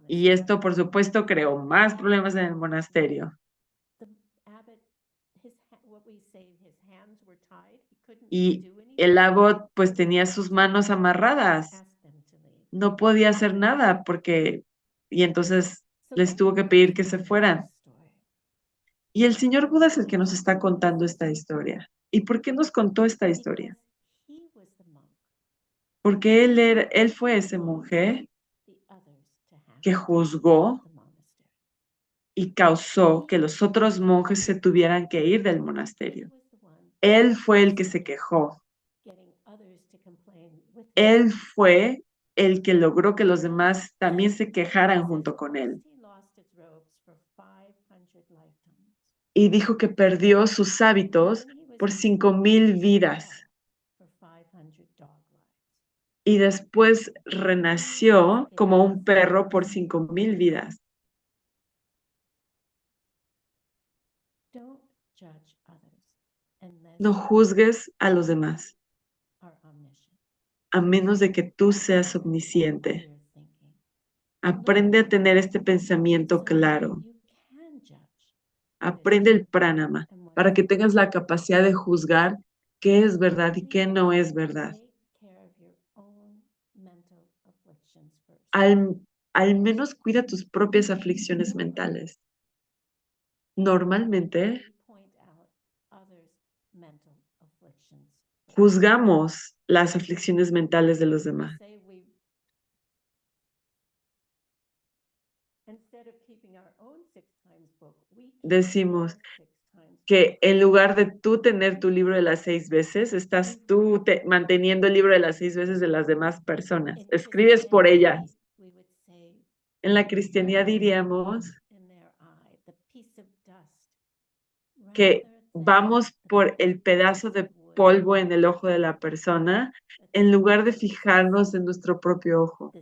Y esto, por supuesto, creó más problemas en el monasterio. Y el abbot pues tenía sus manos amarradas. No podía hacer nada y entonces les tuvo que pedir que se fueran. Y el señor Buda es el que nos está contando esta historia. ¿Y por qué nos contó esta historia? Porque él fue ese monje que juzgó y causó que los otros monjes se tuvieran que ir del monasterio. Él fue el que se quejó. Él fue el que logró que los demás también se quejaran junto con él. Y dijo que perdió sus hábitos por 5,000 vidas. Y después renació como un perro por 5,000 vidas. No juzgues a los demás, a menos de que tú seas omnisciente. Aprende a tener este pensamiento claro. Aprende el pranama para que tengas la capacidad de juzgar qué es verdad y qué no es verdad. Al menos cuida tus propias aflicciones mentales. Normalmente juzgamos las aflicciones mentales de los demás. Decimos que en lugar de tú tener tu libro de las 6 veces, estás tú manteniendo el libro de las 6 veces de las demás personas. Escribes por ellas. En la cristianidad diríamos que vamos por el pedazo de polvo en el ojo de la persona en lugar de fijarnos en nuestro propio ojo.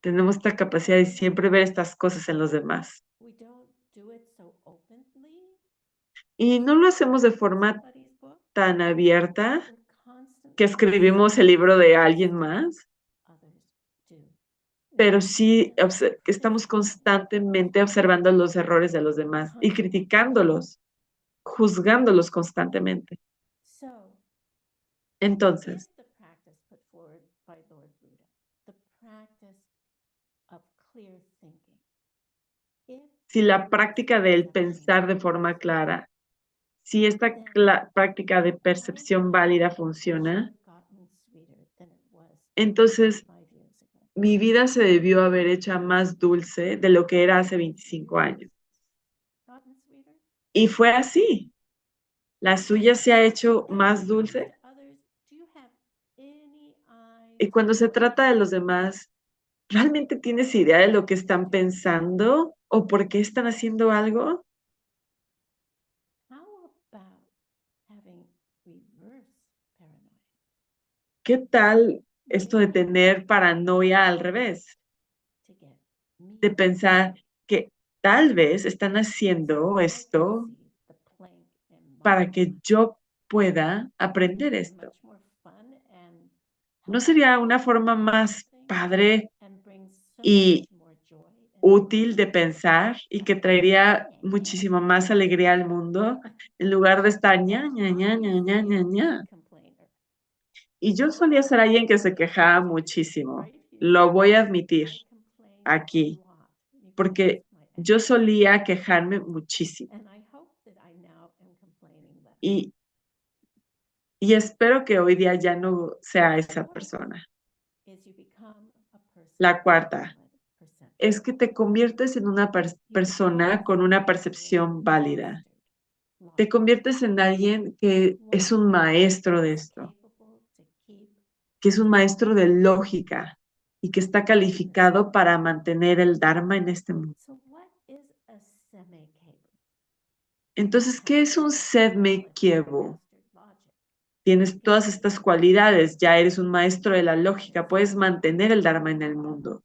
Tenemos esta capacidad de siempre ver estas cosas en los demás. Y no lo hacemos de forma tan abierta que escribimos el libro de alguien más, pero sí estamos constantemente observando los errores de los demás y criticándolos, juzgándolos constantemente. Entonces, si la práctica del pensar de forma clara, si esta práctica de percepción válida funciona, entonces mi vida se debió haber hecho más dulce de lo que era hace 25 años. Y fue así. La suya se ha hecho más dulce. Y cuando se trata de los demás, ¿realmente tienes idea de lo que están pensando o por qué están haciendo algo? ¿Qué tal esto de tener paranoia al revés? De pensar que tal vez están haciendo esto para que yo pueda aprender esto. ¿No sería una forma más padre y útil de pensar y que traería muchísimo más alegría al mundo en lugar de estar ña, ña, ña, ña, ña, ña, ña? Y yo solía ser alguien que se quejaba muchísimo. Lo voy a admitir aquí, porque yo solía quejarme muchísimo. Y espero que hoy día ya no sea esa persona. La cuarta es que te conviertes en una persona con una percepción válida. Te conviertes en alguien que es un maestro de esto, que es un maestro de lógica y que está calificado para mantener el Dharma en este mundo. Entonces, ¿qué es un Sedme Kyebu? Tienes todas estas cualidades, ya eres un maestro de la lógica, puedes mantener el Dharma en el mundo.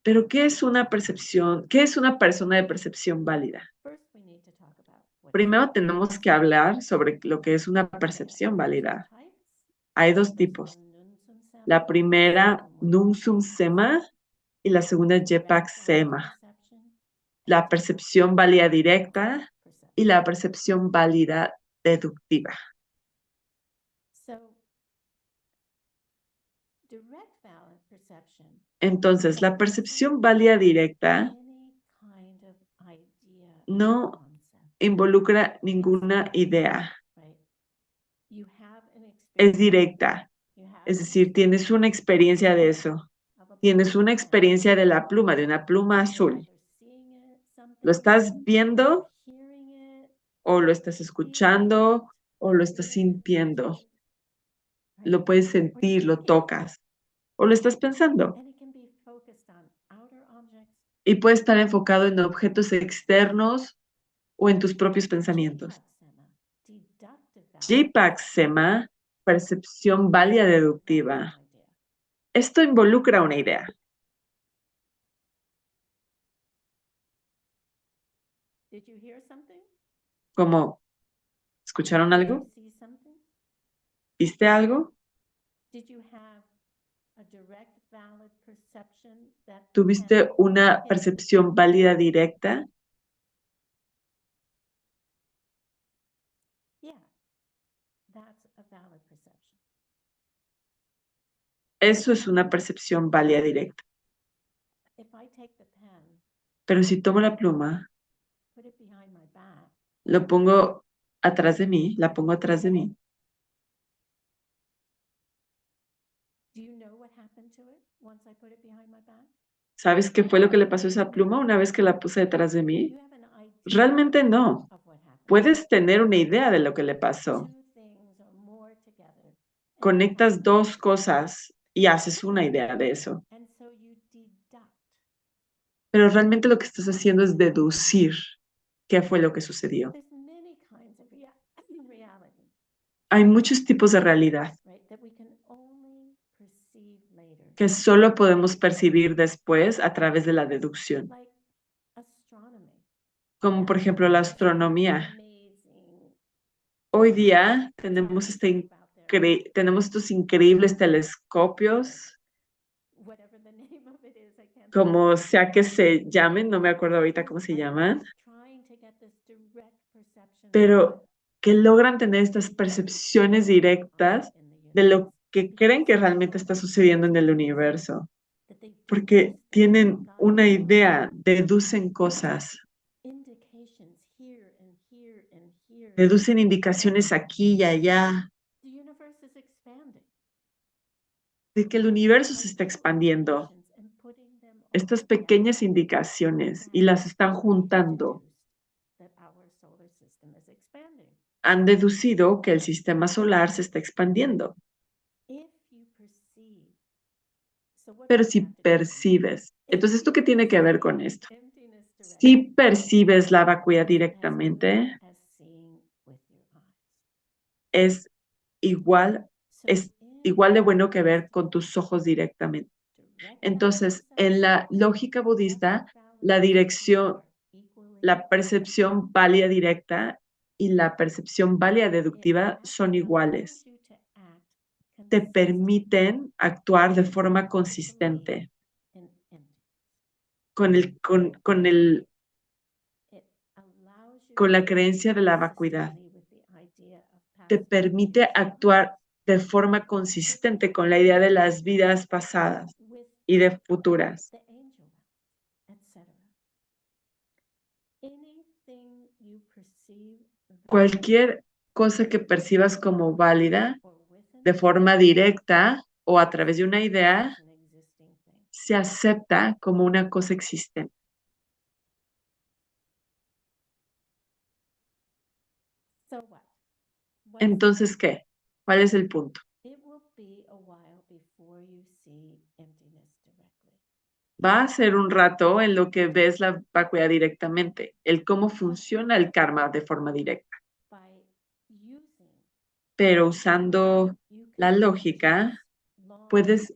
Pero, ¿qué es una percepción? ¿Qué es una persona de percepción válida? Primero tenemos que hablar sobre lo que es una percepción válida. Hay dos tipos. La primera, Num Sum Sema, y la segunda, Jepak Sema. La percepción válida directa y la percepción válida deductiva. Entonces, la percepción válida directa no involucra ninguna idea. Es directa. Es decir, tienes una experiencia de eso. Tienes una experiencia de la pluma, de una pluma azul. ¿Lo estás viendo o lo estás escuchando o lo estás sintiendo? Lo puedes sentir, lo tocas o lo estás pensando. Y puede estar enfocado en objetos externos o en tus propios pensamientos. Jepak Sema, percepción válida deductiva. Esto involucra una idea. ¿Cómo? ¿Escucharon algo? ¿Viste algo? ¿Tuviste una percepción válida directa? Eso es una percepción válida directa. Pero si tomo la pluma, lo pongo atrás de mí, la pongo atrás de mí. ¿Sabes qué fue lo que le pasó a esa pluma una vez que la puse detrás de mí? Realmente no. Puedes tener una idea de lo que le pasó. Conectas dos cosas y haces una idea de eso. Pero realmente lo que estás haciendo es deducir qué fue lo que sucedió. Hay muchos tipos de realidad que solo podemos percibir después a través de la deducción. Como por ejemplo la astronomía. Hoy día tenemos estos increíbles telescopios, como sea que se llamen, no me acuerdo ahorita cómo se llaman, pero que logran tener estas percepciones directas de lo que creen que realmente está sucediendo en el universo. that they porque tienen una idea, deducen cosas, indications here and here and here. deducen indicaciones aquí y allá The universe is expanding. de que el universo se está expandiendo. And putting them all Estas together, pequeñas indicaciones y las están juntando. that our solar system is expanding. Han deducido que el sistema solar se está expandiendo. If you perceive, so what Pero do you si have to do? percibes, entonces, ¿esto qué tiene que ver con esto? Emptiness directly, Si percibes la vacuidad directamente, as seen with your eyes. es igual, So es in igual de bueno que ver con tus ojos directamente. direct Entonces, perception, en la lógica budista, value la dirección, are equally la percepción válida directa y la percepción válida deductiva son iguales. allows you to act Te permiten actuar de forma consistente consistently in empty. con la creencia de la vacuidad. Te permite actuar de forma consistente con la idea de las vidas pasadas y de futuras. Cualquier cosa que percibas como válida, de forma directa o a través de una idea, se acepta como una cosa existente. Entonces, ¿qué? ¿Cuál es el punto? Va a ser un rato en lo que ves la vacuidad directamente, el cómo funciona el karma de forma directa. Pero usando la lógica, puedes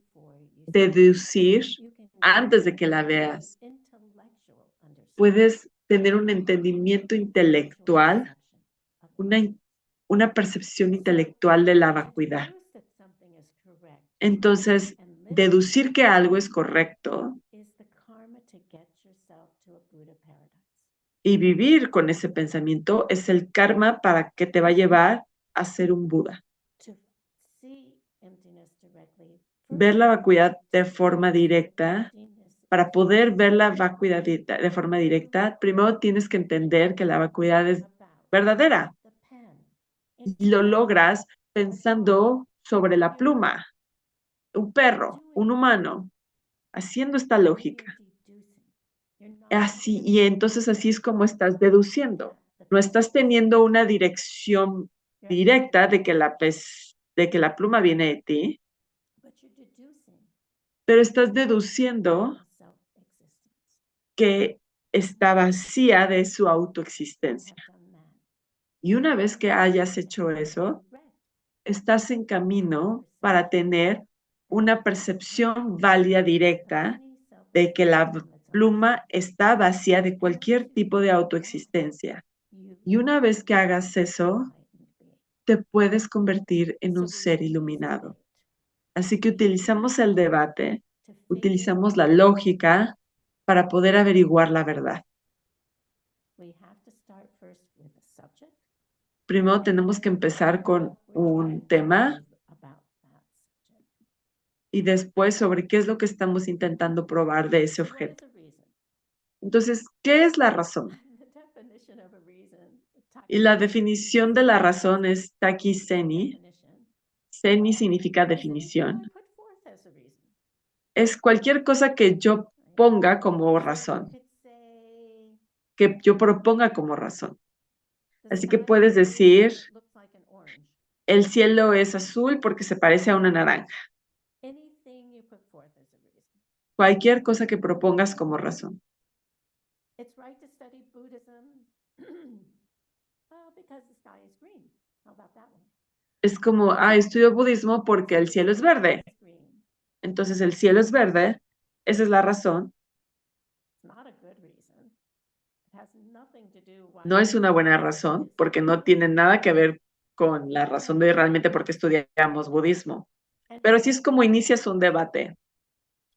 deducir antes de que la veas. Puedes tener un entendimiento intelectual, una percepción intelectual de la vacuidad. Entonces, deducir que algo es correcto y vivir con ese pensamiento es el karma para que te va a llevar a ser un Buda. Ver la vacuidad de forma directa, para poder ver la vacuidad de forma directa, primero tienes que entender que la vacuidad es verdadera. Y lo logras pensando sobre la pluma, un perro, un humano, haciendo esta lógica. Así, y entonces así es como estás deduciendo. No estás teniendo una dirección directa de que la pluma viene de ti, pero estás deduciendo que está vacía de su autoexistencia. Y una vez que hayas hecho eso, estás en camino para tener una percepción válida directa de que la pluma está vacía de cualquier tipo de autoexistencia. Y una vez que hagas eso, te puedes convertir en un ser iluminado. Así que utilizamos el debate, utilizamos la lógica para poder averiguar la verdad. Primero tenemos que empezar con un tema y después sobre qué es lo que estamos intentando probar de ese objeto. Entonces, ¿qué es la razón? Y la definición de la razón es Taki Seni. Seni significa definición. Es cualquier cosa que yo ponga como razón, que yo proponga como razón. Así que puedes decir, el cielo es azul porque se parece a una naranja. Cualquier cosa que propongas como razón. Es como, estudio budismo porque el cielo es verde. Entonces el cielo es verde, esa es la razón. No es una buena razón porque no tiene nada que ver con la razón de realmente por qué estudiamos budismo. Pero así es como inicias un debate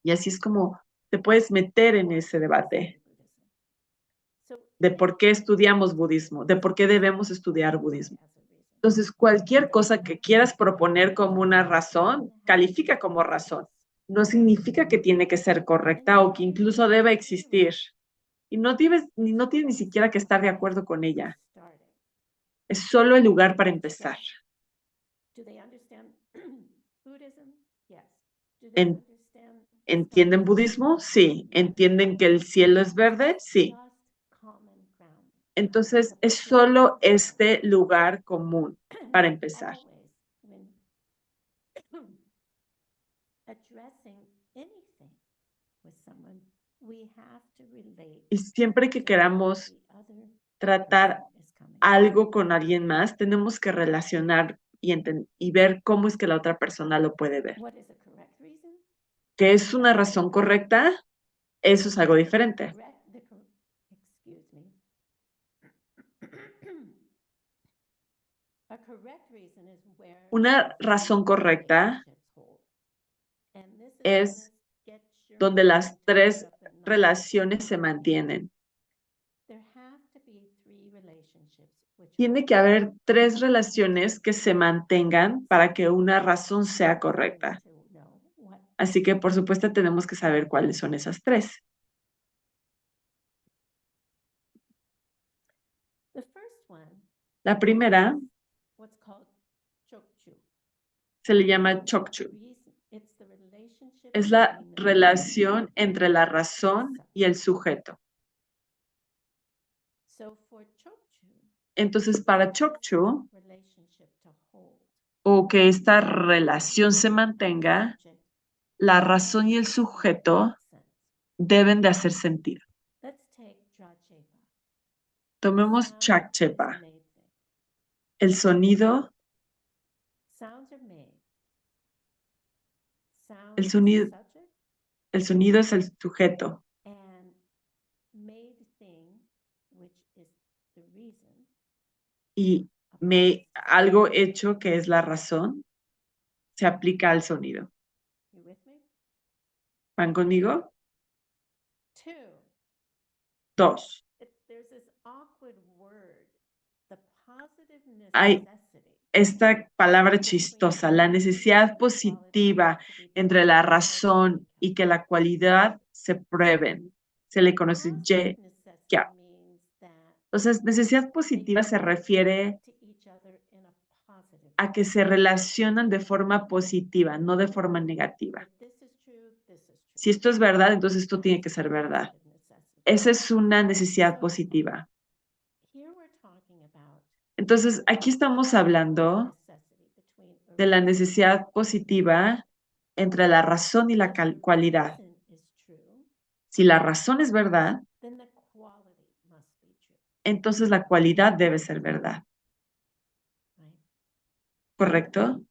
y así es como te puedes meter en ese debate de por qué estudiamos budismo, de por qué debemos estudiar budismo. Entonces, cualquier cosa que quieras proponer como una razón, califica como razón. no significa que tiene que ser correcta o que incluso debe existir. Y no tienes ni siquiera que estar de acuerdo con ella. Es solo el lugar para empezar. En- ¿Entienden budismo? Sí. ¿Entienden que el cielo es verde? Sí. Entonces, es solo este lugar común para empezar. Y siempre que queramos tratar algo con alguien más, tenemos que relacionar y ver cómo es que la otra persona lo puede ver. ¿Que es una razón correcta? Eso es algo diferente. Una razón correcta es donde las tres relaciones se mantienen. Tiene que haber tres relaciones que se mantengan para que una razón sea correcta. Así que, por supuesto, tenemos que saber cuáles son esas tres. La primera se le llama Chokchu. Es la relación entre la razón y el sujeto. Entonces, para Chokchu, o que esta relación se mantenga, la razón y el sujeto deben de hacer sentido. Tomemos Chakchepa. El sonido, el sonido es el sujeto y algo hecho que es la razón se aplica al sonido. ¿Van conmigo? Dos. Hay esta palabra chistosa, la necesidad positiva entre la razón y que la cualidad se prueben. Se le conoce ya. Entonces, necesidad positiva se refiere a que se relacionan de forma positiva, no de forma negativa. Si esto es verdad, entonces esto tiene que ser verdad. Esa es una necesidad positiva. Entonces, aquí estamos hablando de la necesidad positiva entre la razón y la cualidad. Si la razón es verdad, entonces la cualidad debe ser verdad. ¿Correcto?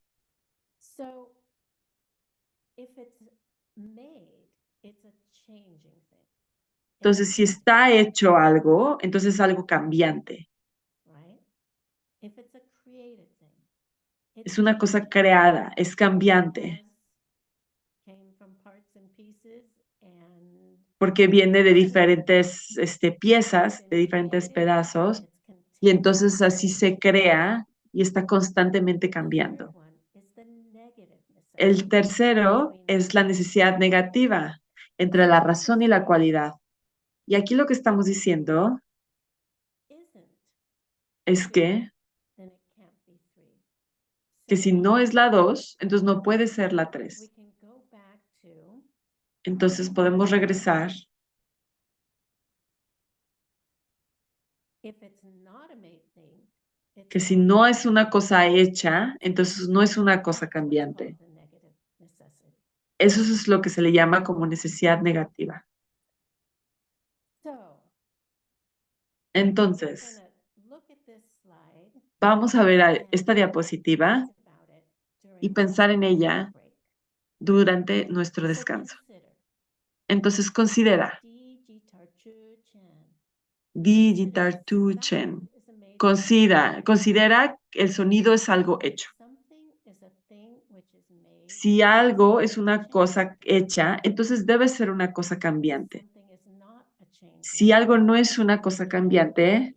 Entonces, si está hecho algo, entonces es algo cambiante. Es una cosa creada, es cambiante. Porque viene de diferentes piezas, de diferentes pedazos, y entonces así se crea y está constantemente cambiando. El tercero es la necesidad negativa entre la razón y la cualidad. Y aquí lo que estamos diciendo es que si no es la 2, entonces no puede ser la 3. Entonces podemos regresar. Que si no es una cosa hecha, entonces no es una cosa cambiante. Eso es lo que se le llama como necesidad negativa. Entonces, vamos a ver esta diapositiva y pensar en ella durante nuestro descanso. Entonces, considera Digitar Tuchen. Considera que el sonido es algo hecho. Si algo es una cosa hecha, entonces debe ser una cosa cambiante. Si algo no es una cosa cambiante,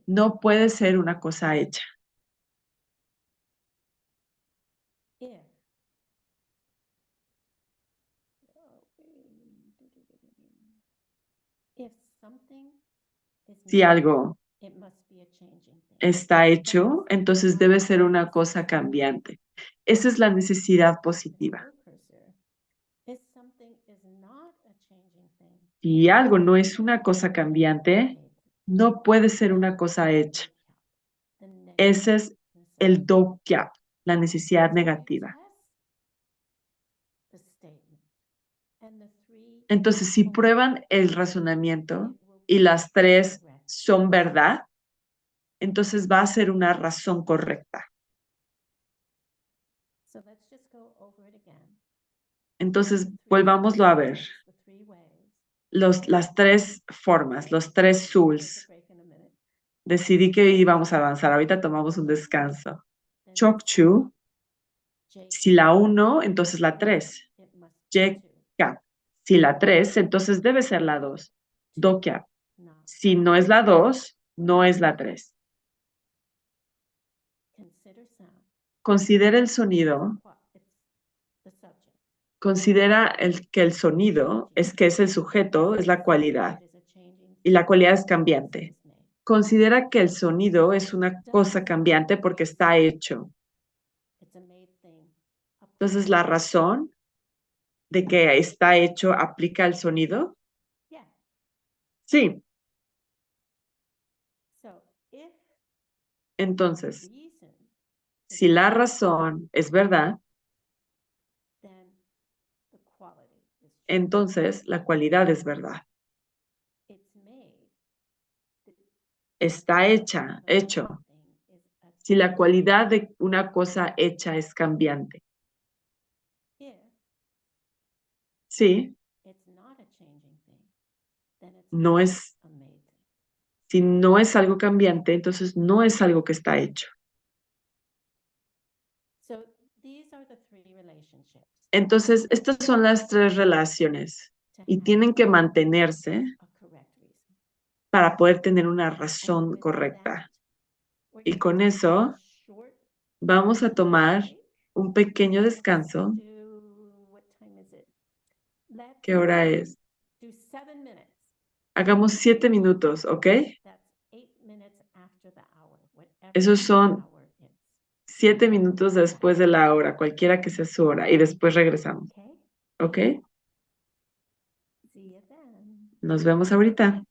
no puede ser una cosa hecha. If something is Si made, algo it must be a changing thing. está hecho, entonces debe ser una cosa cambiante. Esa es la necesidad positiva. If something is not a changing thing, Si algo no es una cosa cambiante, no puede ser una cosa hecha. Ese es el doppia, la necesidad negativa. Entonces, si prueban el razonamiento y las tres son verdad, entonces va a ser una razón correcta. Entonces, volvámoslo a ver. Las tres formas, los tres Zuls. Decidí que íbamos a avanzar. Ahorita tomamos un descanso. Chokchu, si la 1, entonces la 3. Jekap, si la 3, entonces debe ser la 2. Dokyap, si no es la 2, no es la 3. Considera el sonido. Considera que el sonido es que es el sujeto, es la cualidad. Y la cualidad es cambiante. Considera que el sonido es una cosa cambiante porque está hecho. Entonces, la razón de que está hecho aplica al sonido. Sí. Entonces, si la razón es verdad, entonces la cualidad es verdad. Está hecho. Si la cualidad de una cosa hecha es cambiante. Sí, no es, si no es algo cambiante, entonces no es algo que está hecho. Entonces, estas son las tres relaciones y tienen que mantenerse para poder tener una razón correcta. Y con eso vamos a tomar un pequeño descanso. ¿Qué hora es? Hagamos 7 minutos, ¿ok? Esos son 7 minutos después de la hora, cualquiera que sea su hora, y después regresamos, ¿ok? Nos vemos ahorita.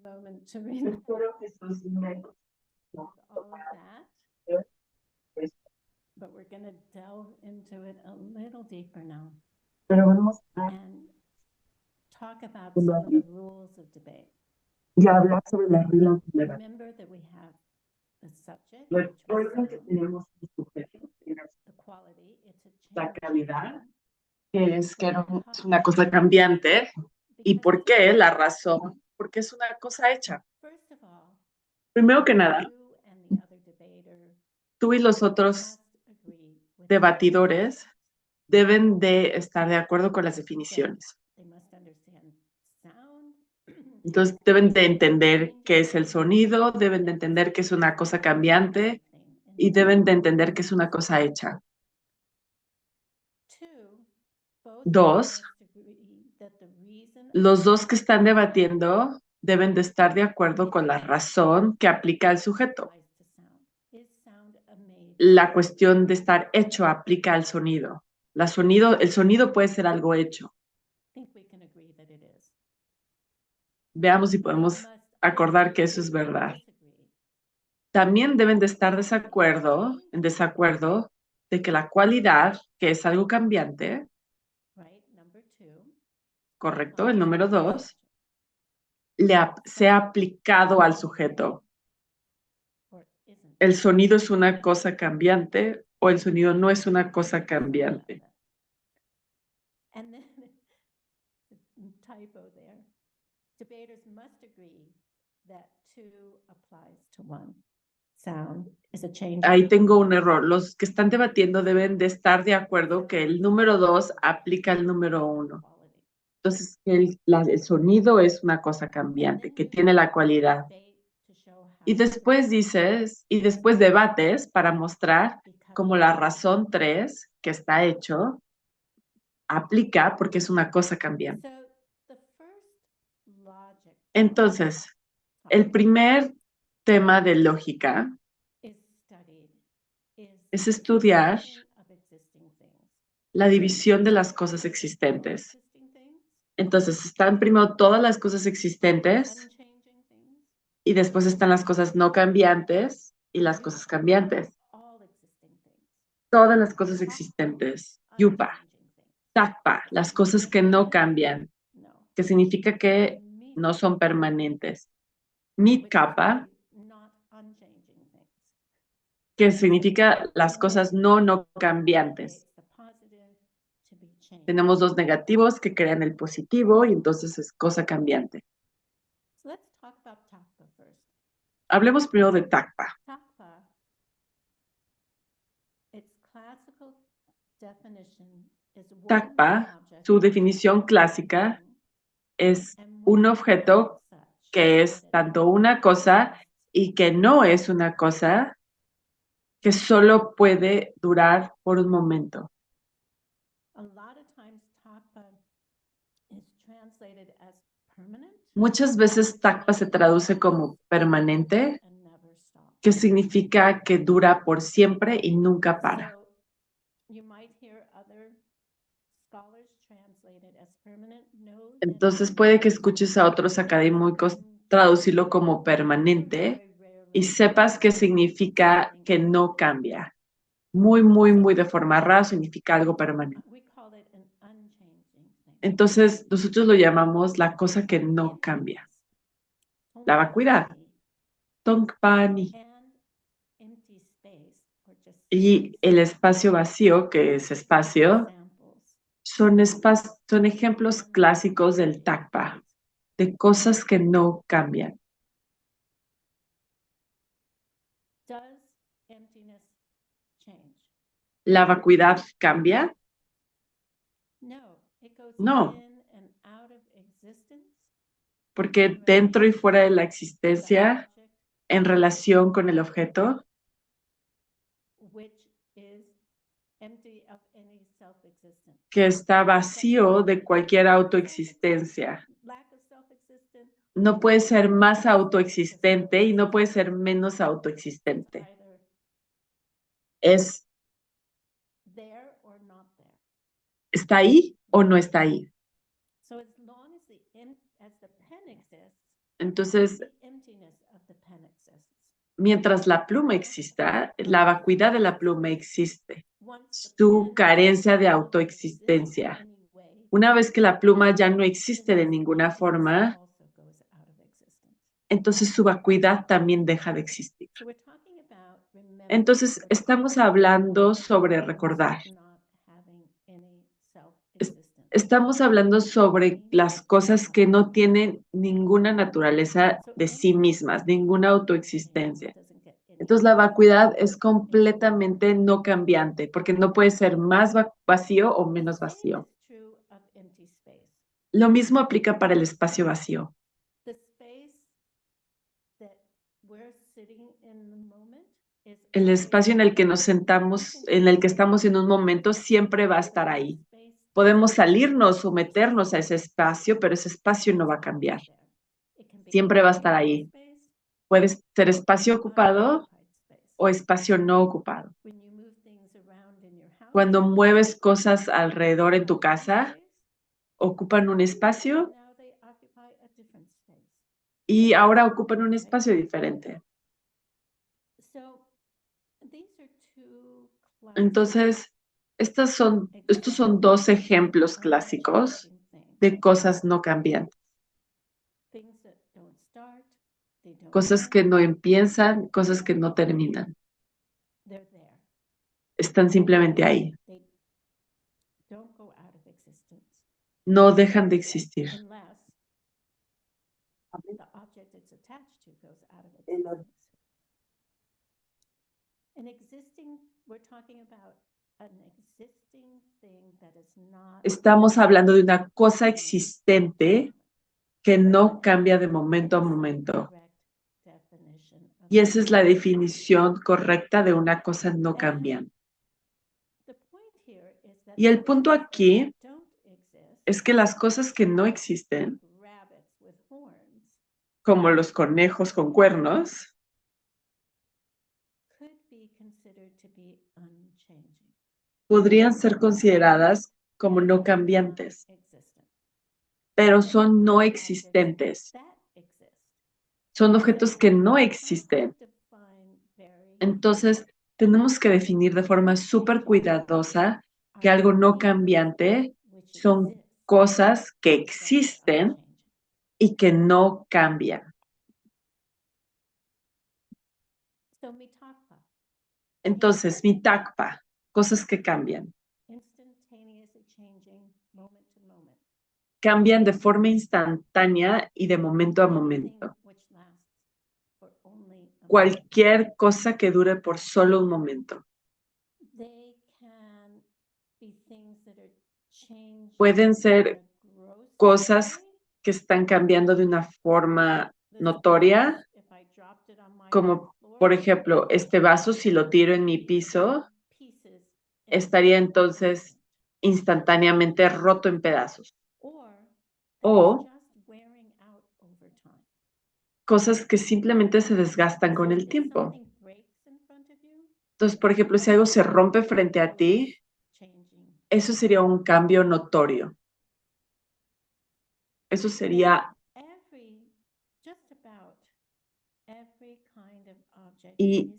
moment to read Espero Jesús me all of that. Yes. But we're gonna delve into it a little deeper now Pero vamos and talk about some of the rules of debate. y hablar sobre las reglas del debate. Remember that we have the subject, which was Recuerden que sound, tenemos un sujeto, que era the quality, it's a la change calidad, agent, que es una cosa cambiante. ¿Y because por qué? La razón, porque es una cosa hecha. first of all, Primero que nada, you and the other debater tú y los otros must agree with debatidores deben de estar de acuerdo con las definiciones. they must understand sound. Entonces deben de entender qué es el sonido, deben de entender que es una cosa cambiante y deben de entender que es una cosa hecha. Dos, los dos que están debatiendo deben de estar de acuerdo con la razón que aplica al sujeto. La cuestión de estar hecho aplica al sonido. El sonido puede ser algo hecho. Veamos si podemos acordar que eso es verdad. También deben de estar en desacuerdo de que la cualidad, que es algo cambiante, correcto, el número 2, sea aplicado al sujeto. El sonido es una cosa cambiante o el sonido no es una cosa cambiante. And then, typo there. Debaters must agree that 2 applies to 1. Sound is a change. Ahí tengo un error. Los que están debatiendo deben de estar de acuerdo que el número 2 aplica al número 1. Entonces, el sonido es una cosa cambiante, que tiene la cualidad. Y después debates para mostrar cómo la razón 3, que está hecho, aplica porque es una cosa cambiante. Entonces, el primer tema de lógica es estudiar la división de las cosas existentes. Entonces, están primero todas las cosas existentes y después están las cosas no cambiantes y las cosas cambiantes. Todas las cosas existentes. Yupa, takpa, las cosas que no cambian, que significa que no son permanentes. Nitkapa, que significa las cosas no cambiantes. Tenemos 2 negativos que crean el positivo y entonces es cosa cambiante. Hablemos primero de takpa. Takpa, su definición clásica es un objeto que es tanto una cosa y que no es una cosa, que solo puede durar por un momento. Muchas veces takpa se traduce como permanente, que significa que dura por siempre y nunca para. Entonces puede que escuches a otros académicos traducirlo como permanente y sepas que significa que no cambia. Muy de forma rara significa algo permanente. Entonces nosotros lo llamamos la cosa que no cambia. La vacuidad. Tongpani. Y el espacio vacío, que es espacio, son ejemplos clásicos del takpa, de cosas que no cambian. ¿La vacuidad cambia? No, porque dentro y fuera de la existencia, en relación con el objeto, que está vacío de cualquier autoexistencia. No puede ser más autoexistente y no puede ser menos autoexistente. ¿Está ahí o no está ahí? Entonces, the emptiness of the pen exists. mientras la pluma exista, la vacuidad de la pluma existe, Once the su pen carencia de no longer autoexistencia. exists in any way, Una vez que la pluma ya no then existe de its ninguna emptiness forma, also goes out of existence. entonces su vacuidad también deja de existir. So we're talking about remembering Entonces, the estamos things hablando sobre not recordar. having any Es- self-existence. Estamos hablando sobre las cosas que no tienen ninguna naturaleza So de sí mismas, ninguna emptiness autoexistencia. doesn't get any Entonces, la vacuidad es empty. completamente no cambiante, porque no puede ser más vacío o The menos same vacío. is true of empty space. Lo mismo aplica para el espacio vacío. The space that we're sitting in the moment is El always espacio en el que nos there. sentamos, en el que estamos en un momento, siempre va a estar ahí. Podemos salirnos o meternos a ese espacio, pero ese espacio no va a cambiar. Siempre va a estar ahí. Puede ser espacio ocupado o espacio no ocupado. Cuando mueves cosas alrededor en tu casa, ocupan un espacio y ahora ocupan un espacio diferente. Entonces, estos son dos ejemplos clásicos de cosas no cambiantes. Cosas que no empiezan, cosas que no terminan. Están simplemente ahí. No dejan de existir. Estamos hablando de una cosa existente que no cambia de momento a momento. Y esa es la definición correcta de una cosa no cambiante. Y el punto aquí es que las cosas que no existen, como los conejos con cuernos, podrían ser consideradas como no cambiantes, pero son no existentes. Son objetos que no existen. Entonces, tenemos que definir de forma súper cuidadosa que algo no cambiante son cosas que existen y que no cambian. Entonces, mitakpa, cosas que cambian. Cambian de forma instantánea y de momento a momento. Cualquier cosa que dure por solo un momento. Pueden ser cosas que están cambiando de una forma notoria, como por ejemplo, este vaso, si lo tiro en mi piso, estaría entonces instantáneamente roto en pedazos. O cosas que simplemente se desgastan con el tiempo. Entonces, por ejemplo, si algo se rompe frente a ti, eso sería un cambio notorio. Eso sería, y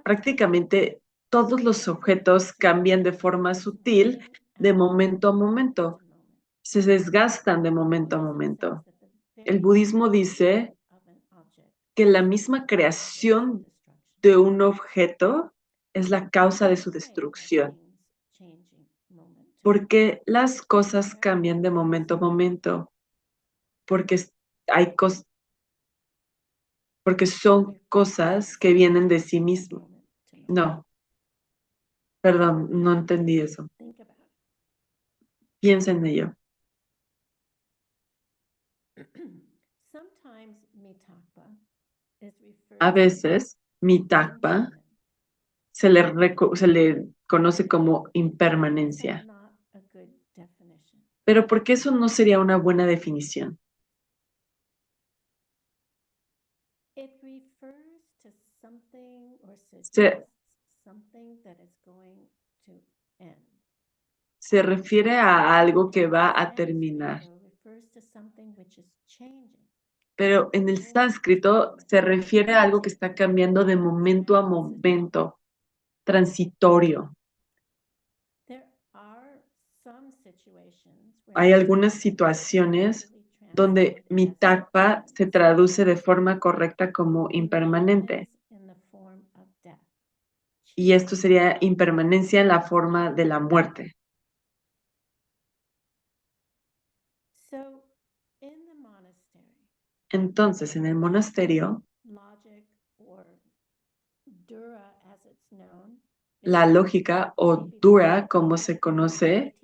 prácticamente todos los objetos cambian de forma sutil de momento a momento. Se desgastan de momento a momento. El budismo dice que la misma creación de un objeto es la causa de su destrucción. Porque las cosas cambian de momento a momento. Porque porque son cosas que vienen de sí mismo. No, perdón, no entendí eso. Piensa en ello. A veces, mitakpa se le conoce como impermanencia. Pero ¿por qué eso no sería una buena definición? Se refiere a algo que va a terminar. pero en el sánscrito se refiere a algo que está cambiando de momento a momento, transitorio. Hay algunas situaciones donde mitakpa se traduce de forma correcta como impermanente. Y esto sería impermanencia en la forma de la muerte. Entonces, en el monasterio, la lógica o dura, como se conoce,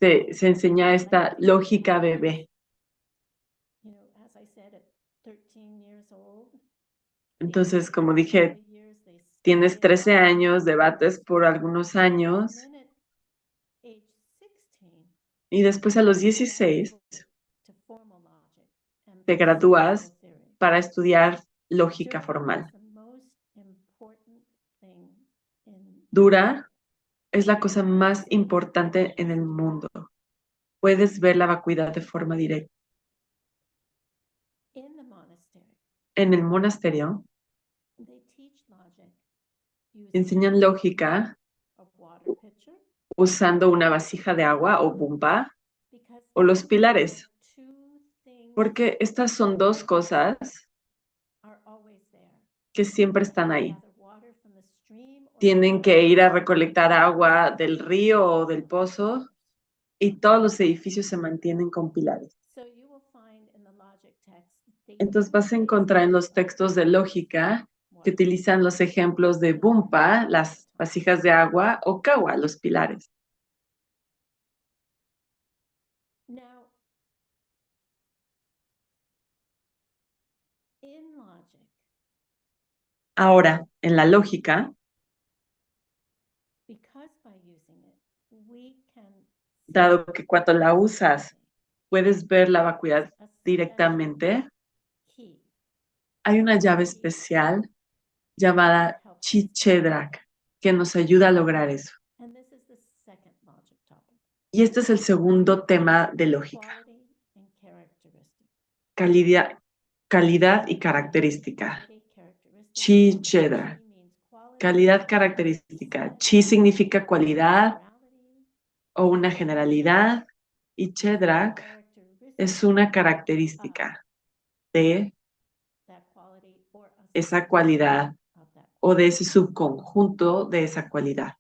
se enseña esta lógica bebé. Entonces, como dije, tienes 13 años, debates por algunos años y después a los 16 te gradúas para estudiar lógica formal. Dura es la cosa más importante en el mundo. Puedes ver la vacuidad de forma directa. En el monasterio enseñan lógica usando una vasija de agua o bumba o los pilares, porque estas son dos cosas que siempre están ahí. Tienen que ir a recolectar agua del río o del pozo y todos los edificios se mantienen con pilares. Entonces vas a encontrar en los textos de lógica que utilizan los ejemplos de bumpa, las vasijas de agua, o kawa, los pilares. Ahora, en la lógica, dado que cuando la usas puedes ver la vacuidad directamente, hay una llave especial llamada Chichedrak que nos ayuda a lograr eso. Y este es el segundo tema de lógica. Calidad y característica. Chichedrak. Calidad característica. Chi significa cualidad o una generalidad y Chedrak es una característica de esa cualidad o de ese subconjunto de esa cualidad.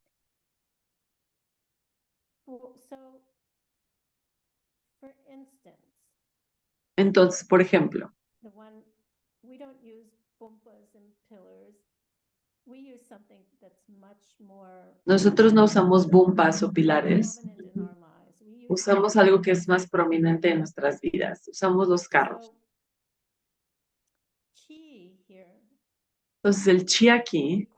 Entonces, por ejemplo, nosotros no usamos bumpas o pilares, usamos algo que es más prominente en nuestras vidas, usamos los carros. Entonces, el chi aquí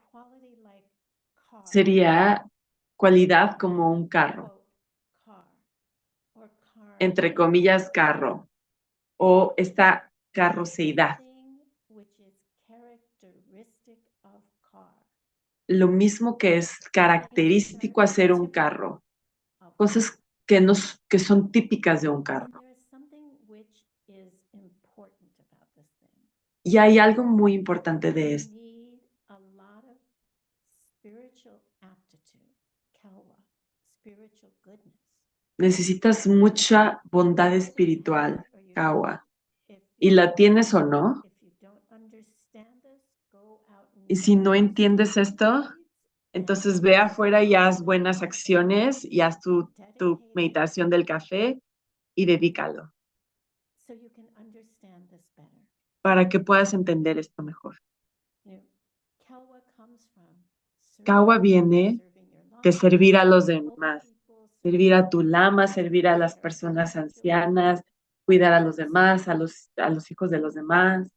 sería cualidad como un carro, entre comillas, carro, o esta carroceidad. Lo mismo que es característico hacer un carro, cosas que son típicas de un carro. Y hay algo muy importante de esto. Necesitas mucha bondad espiritual, Kawa. ¿Y la tienes o no? Y si no entiendes esto, entonces ve afuera y haz buenas acciones y haz tu meditación del café y dedícalo para que puedas entender esto mejor. Kawa viene de servir a los demás, servir a tu lama, servir a las personas ancianas, cuidar a los demás, a los hijos de los demás.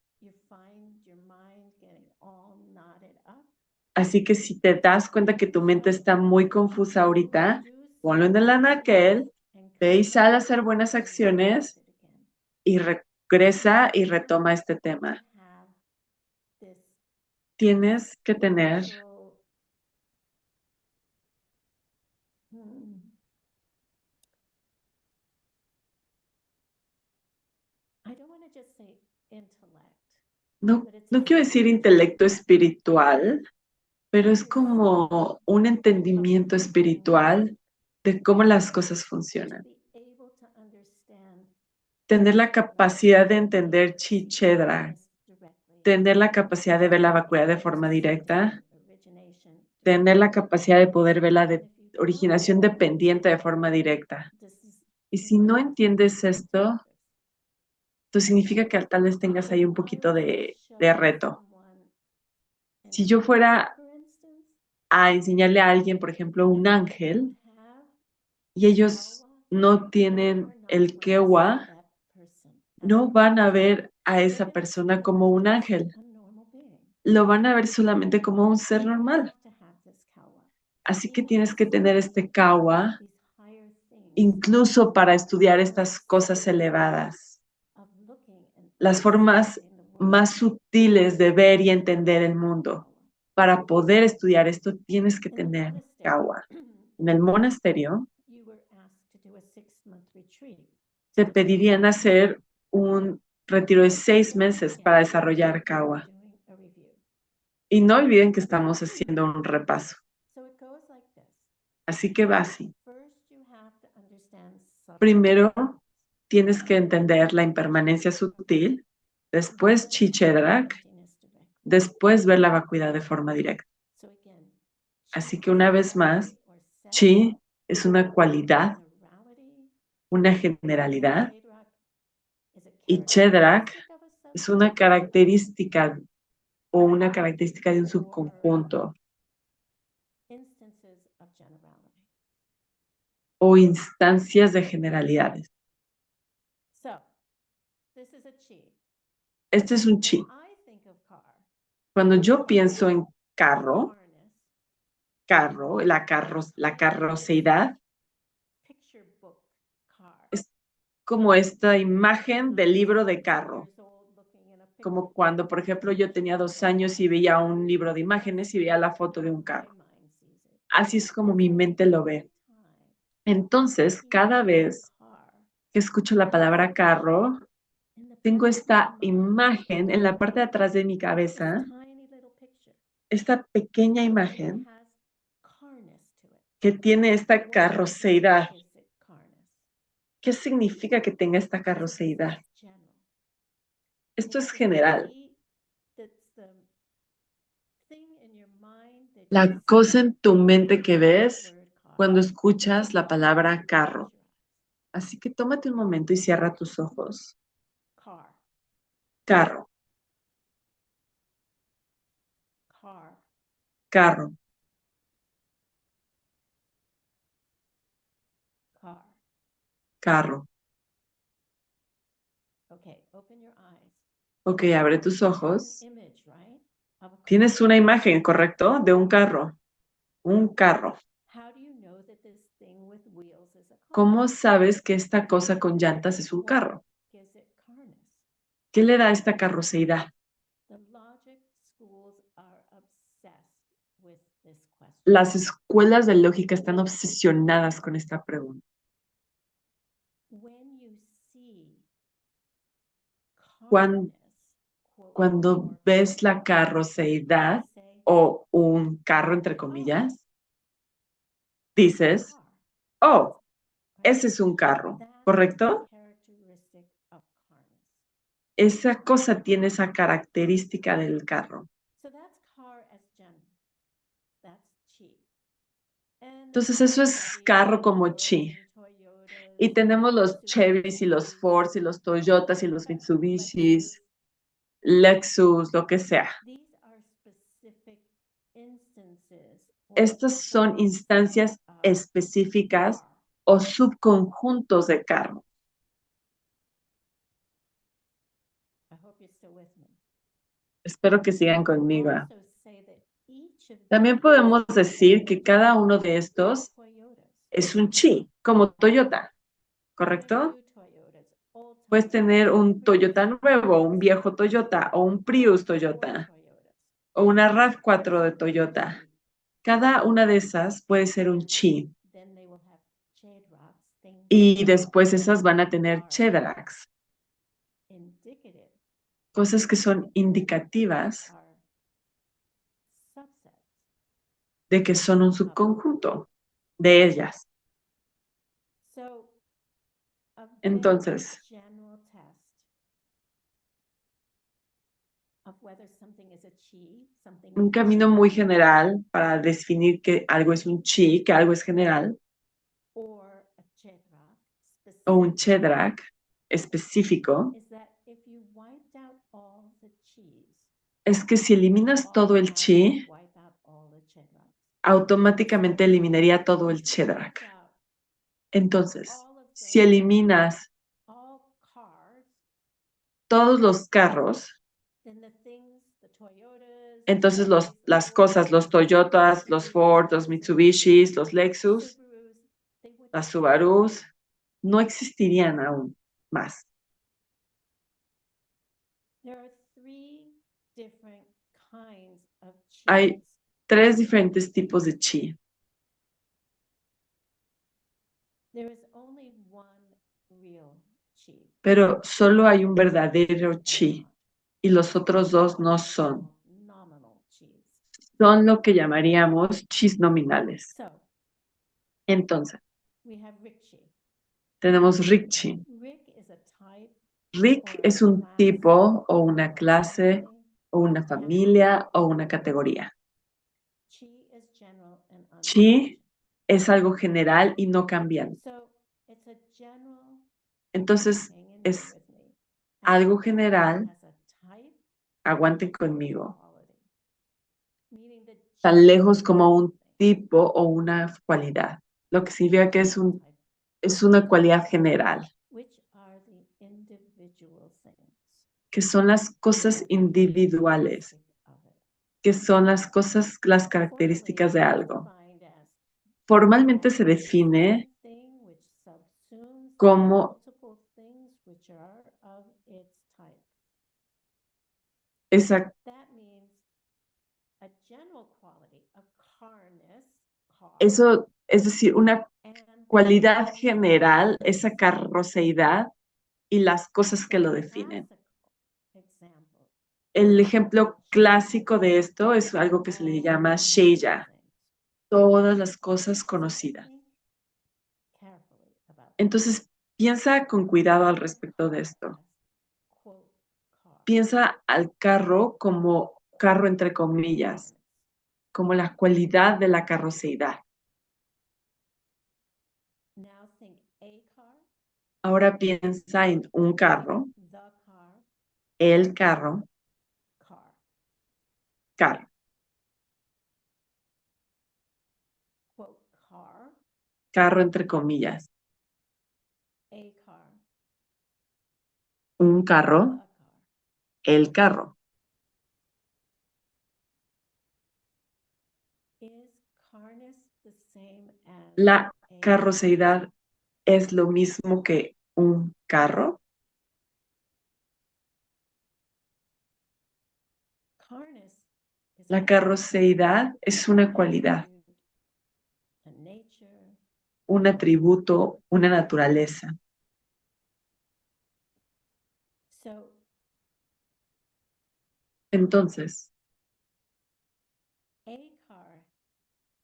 Así que si te das cuenta que tu mente está muy confusa ahorita, ponlo en el anaquel, ve y sal a hacer buenas acciones y regresa y retoma este tema. Tienes que tener no quiero decir intelecto espiritual, pero es como un entendimiento espiritual de cómo las cosas funcionan. Tener la capacidad de entender Chi Chedra, tener la capacidad de ver la vacuidad de forma directa, tener la capacidad de poder ver la originación dependiente de forma directa. Y si no entiendes esto, entonces significa que tal vez tengas ahí un poquito de reto. Si yo fuera a enseñarle a alguien, por ejemplo, un ángel, y ellos no tienen el Kewa, no van a ver a esa persona como un ángel. Lo van a ver solamente como un ser normal. Así que tienes que tener este Kawa incluso para estudiar estas cosas elevadas. Las formas más sutiles de ver y entender el mundo. Para poder estudiar esto tienes que tener Kawa. En el monasterio te pedirían hacer un retiro de 6 meses para desarrollar Kawa. Y no olviden que estamos haciendo un repaso. Así que va así. Primero, tienes que entender la impermanencia sutil, después Chi Chedrak, después ver la vacuidad de forma directa. Así que una vez más, Chi es una cualidad, una generalidad, y Chedrak es una característica o una característica de un subconjunto o instancias de generalidades. Este es un Chi. Cuando yo pienso en carro, la carroceidad, es como esta imagen del libro de carro. Como cuando, por ejemplo, yo tenía 2 años y veía un libro de imágenes y veía la foto de un carro. Así es como mi mente lo ve. Entonces, cada vez que escucho la palabra carro, tengo esta imagen en la parte de atrás de mi cabeza, esta pequeña imagen que tiene esta carroceidad. ¿Qué significa que tenga esta carroceidad? Esto es general. La cosa en tu mente que ves cuando escuchas la palabra carro. Así que tómate un momento y cierra tus ojos. Carro, carro, carro. Ok, abre tus ojos. Tienes una imagen, ¿correcto? De un carro. Un carro. ¿Cómo sabes que esta cosa con llantas es un carro? ¿Qué le da esta carroceidad? Las escuelas de lógica están obsesionadas con esta pregunta. Cuando ves la carroceidad o un carro, entre comillas, dices, oh, ese es un carro, ¿correcto? Esa cosa tiene esa característica del carro. Entonces eso es carro como chi. Y tenemos los Chevys y los Fords y los Toyotas y los Mitsubishis, Lexus, lo que sea. Estas son instancias específicas o subconjuntos de carro. Espero que sigan conmigo. También podemos decir que cada uno de estos es un chi, como Toyota, ¿correcto? Puedes tener un Toyota nuevo, un viejo Toyota o un Prius Toyota o una RAV4 de Toyota. Cada una de esas puede ser un chi. Y después esas van a tener Chedraks, cosas que son indicativas are subsets de que son un subconjunto de ellas. So, a very Entonces, general test of whether something is a chi, something un camino muy general para definir que algo es un chi, que algo es general, or a chedra o un specific, chedrak específico, is that if you wiped out all the chis, es que si eliminas todo el chi, wipe out all the chedraks. automáticamente eliminaría todo el chedrak. Wipe out Entonces, all of si the- eliminas all cars, todos los carros, then the things, the Toyotas, the entonces Chevys, the las Fords, cosas, los Toyotas, los Ford, los Mitsubishis, los Lexus, Subarus, they would las exist. Subarus, no existirían aún más. There are three different kinds of Hay chis. 3 diferentes tipos de chi, There is only one real chi. pero solo hay un verdadero chi y los otros 2 no son. Nominal chis. Son lo que llamaríamos chis nominales. So Entonces, we have Rik chi. tenemos Rik chi. Rik is a type Rik es un tipo o una clase o una familia o una categoría. Chi is general and Chi es algo general y no cambiante. So it's a general. Entonces, hang in es there with me, algo as general. a type Aguanten conmigo. quality. Meaning that Tan chi lejos is como un something. tipo o una cualidad. Lo que significa que es una cualidad general, Which are the individual things que son las cosas that are individuales, characteristic of it. que son las cosas, las características de Formally, algo. it's defined as Formalmente se that define one thing which subsumes the como multiple things which are of its type. esa, That means a general quality, a carness, car, eso, es decir, una and cualidad general, esa carroceidad y las cosas que lo definen. classical example. El ejemplo clásico de esto es algo que se le llama Sheya, todas las cosas conocidas. Entonces, piensa con cuidado al respecto de esto. Piensa al carro como carro entre comillas, como la cualidad de la carroceidad. Ahora piensa en un carro, el carro, carro. Carro entre comillas. Un carro, el carro. La carroceidad es lo mismo que un carro. La carroceidad es una cualidad, un atributo, una naturaleza. Entonces,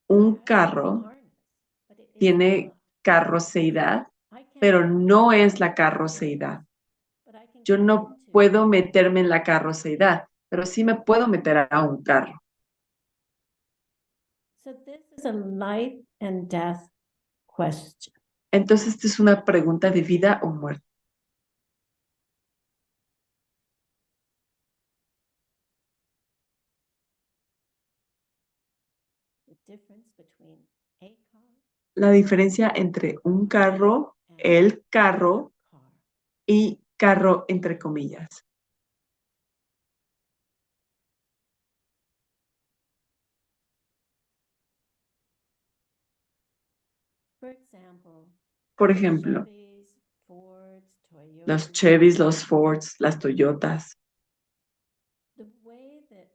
un carro tiene carroceidad, pero no es la carroceidad. Yo no puedo meterme en la carroceidad, pero sí me puedo meter a un carro. So this is a life and death question. Entonces, esta es una pregunta de vida o muerte. The difference between a car La diferencia entre un carro, and el carro car. y carro entre comillas. For example, Por ejemplo, Chevys, Fords, Toyotas, los Chevys, los Fords, las Toyotas. the way that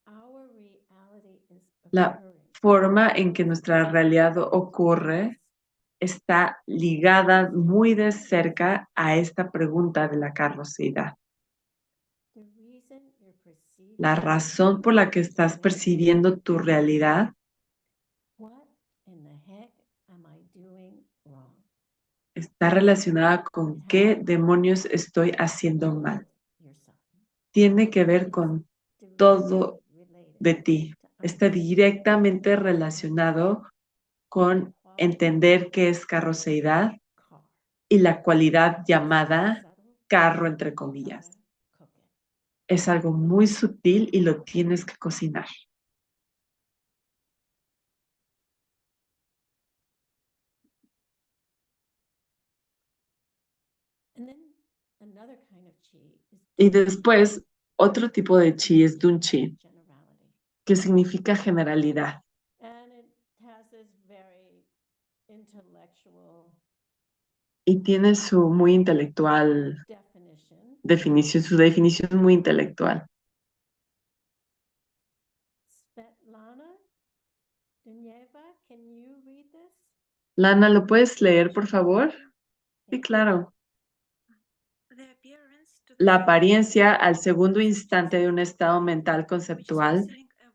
our reality is La occurring forma en que nuestra realidad ocurre está ligada muy de cerca a esta pregunta de la carroceidad. la razón por la que estás percibiendo tu realidad What in the heck am I doing wrong? está relacionada con qué demonios estoy haciendo mal. Tiene que ver con todo de ti. Está directamente relacionado con entender qué es carroceidad y la cualidad llamada carro, entre comillas. Es algo muy sutil y lo tienes que cocinar. Y después, otro tipo de chi es dun chi, que significa generalidad. Y tiene su muy intelectual definición, su definición muy intelectual. Lana, ¿lo puedes leer, por favor? Sí, claro. La apariencia al segundo instante de un estado mental conceptual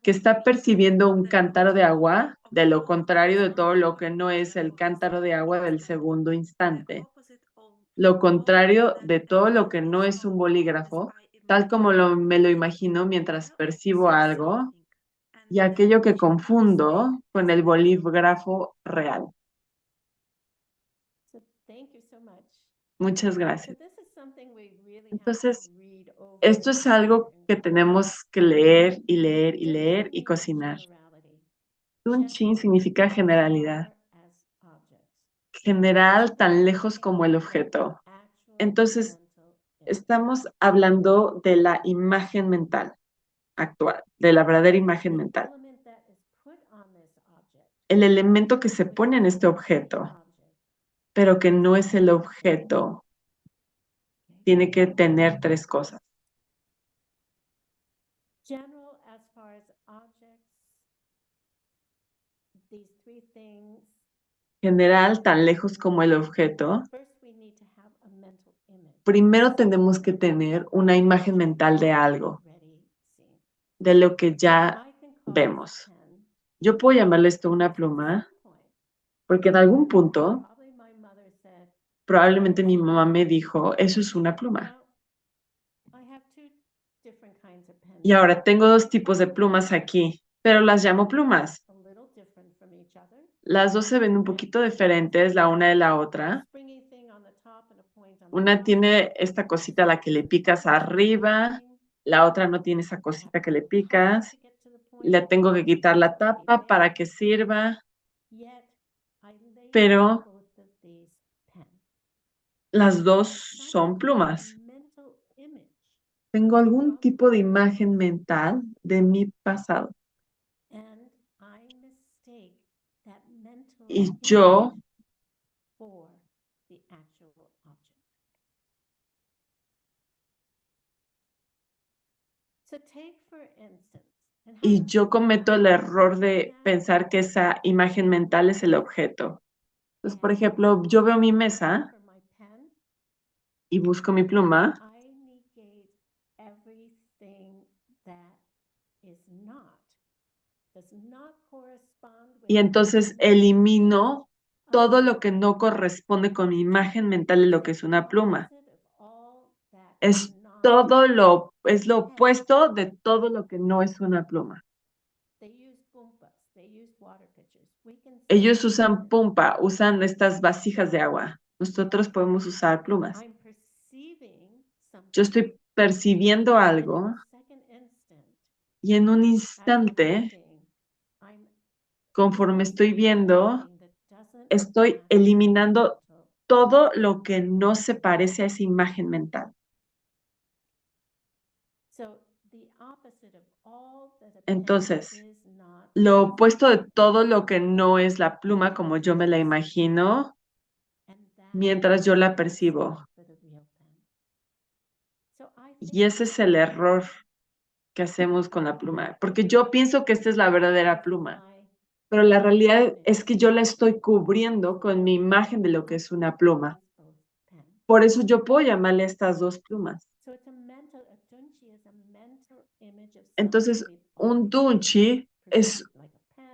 que está percibiendo un cántaro de agua, de lo contrario de todo lo que no es el cántaro de agua del segundo instante. Lo contrario de todo lo que no es un bolígrafo, tal como me lo imagino mientras percibo algo, y aquello que confundo con el bolígrafo real. Muchas gracias. Entonces, esto es algo que tenemos que leer y leer y leer y cocinar. Dun Chin significa generalidad. General tan lejos como el objeto. Entonces, estamos hablando de la imagen mental actual, de la verdadera imagen mental. El elemento que se pone en este objeto, pero que no es el objeto, tiene que tener tres cosas. General, tan lejos como el objeto. Primero tenemos que tener una imagen mental de algo, de lo que ya vemos. Yo puedo llamarle esto una pluma, porque en algún punto probablemente mi mamá me dijo, eso es una pluma. Y ahora tengo dos tipos de plumas aquí, pero las llamo plumas. Las dos se ven un poquito diferentes la una de la otra. Una tiene esta cosita a la que le picas arriba, la otra no tiene esa cosita que le picas. Le tengo que quitar la tapa para que sirva, pero las dos son plumas. Tengo algún tipo de imagen mental de mi pasado. Y yo cometo el error de pensar que esa imagen mental es el objeto. Entonces, por ejemplo, yo veo mi mesa y busco mi pluma. Y entonces elimino todo lo que no corresponde con mi imagen mental de lo que es una pluma. Es lo opuesto de todo lo que no es una pluma. Ellos usan pumpa, usan estas vasijas de agua. Nosotros podemos usar plumas. Yo estoy percibiendo algo y en un instante, conforme estoy viendo, estoy eliminando todo lo que no se parece a esa imagen mental. Entonces, lo opuesto de todo lo que no es la pluma como yo me la imagino, mientras yo la percibo. Y ese es el error que hacemos con la pluma, porque yo pienso que esta es la verdadera pluma, pero la realidad es que yo la estoy cubriendo con mi imagen de lo que es una pluma. Por eso yo puedo llamarle a estas dos plumas. Entonces, un dunchi es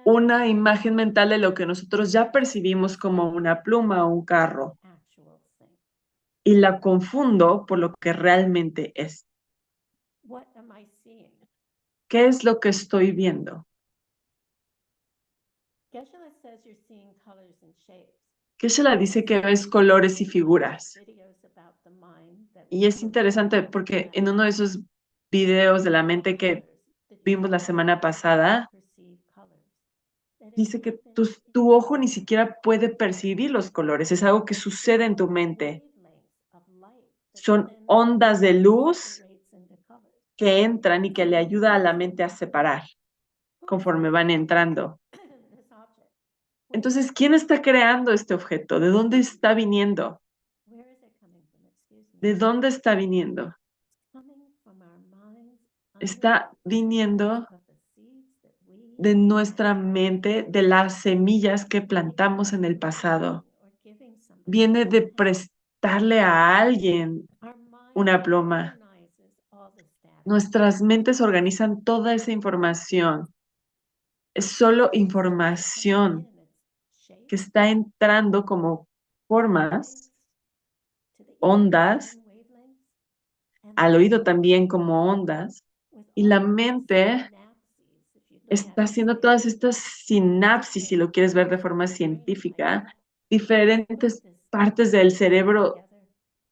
una imagen mental de lo que nosotros ya percibimos como una pluma o un carro y la confundo por lo que realmente es. ¿Qué es lo que estoy viendo? Geshe-la dice que ves colores y figuras. Y es interesante porque en uno de esos videos de la mente que vimos la semana pasada, dice que tu ojo ni siquiera puede percibir los colores, es algo que sucede en tu mente. Son ondas de luz que entran y que le ayuda a la mente a separar conforme van entrando. Entonces, ¿quién está creando este objeto? ¿De dónde está viniendo? ¿De dónde está viniendo? Está viniendo de nuestra mente, de las semillas que plantamos en el pasado. Viene de prestarle a alguien una pluma. Nuestras mentes organizan toda esa información. Es solo información que está entrando como formas, ondas, al oído también como ondas, y la mente está haciendo todas estas sinapsis, si lo quieres ver de forma científica, diferentes partes del cerebro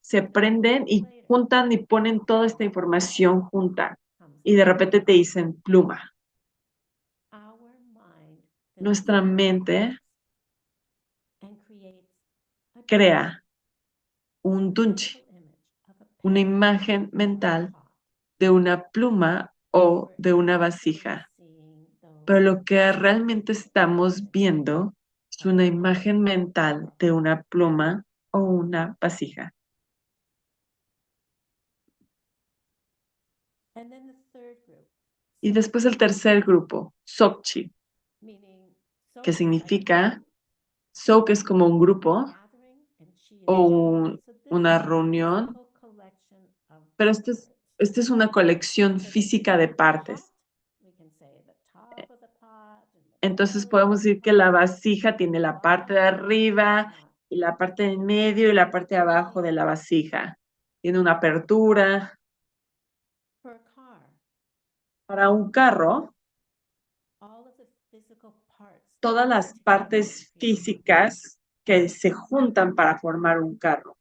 se prenden y juntan y ponen toda esta información junta. Y de repente te dicen pluma. Nuestra mente crea un dunchi, una imagen mental de una pluma o de una vasija. Pero lo que realmente estamos viendo es una imagen mental de una pluma o una vasija. Y después el tercer grupo, Sokchi, que significa, Sok es como un grupo o una reunión, pero esta es una colección física de partes. Entonces podemos decir que la vasija tiene la parte de arriba y la parte de medio y la parte de abajo de la vasija. Tiene una apertura. Para un carro, todas las partes físicas que se juntan para formar un carro.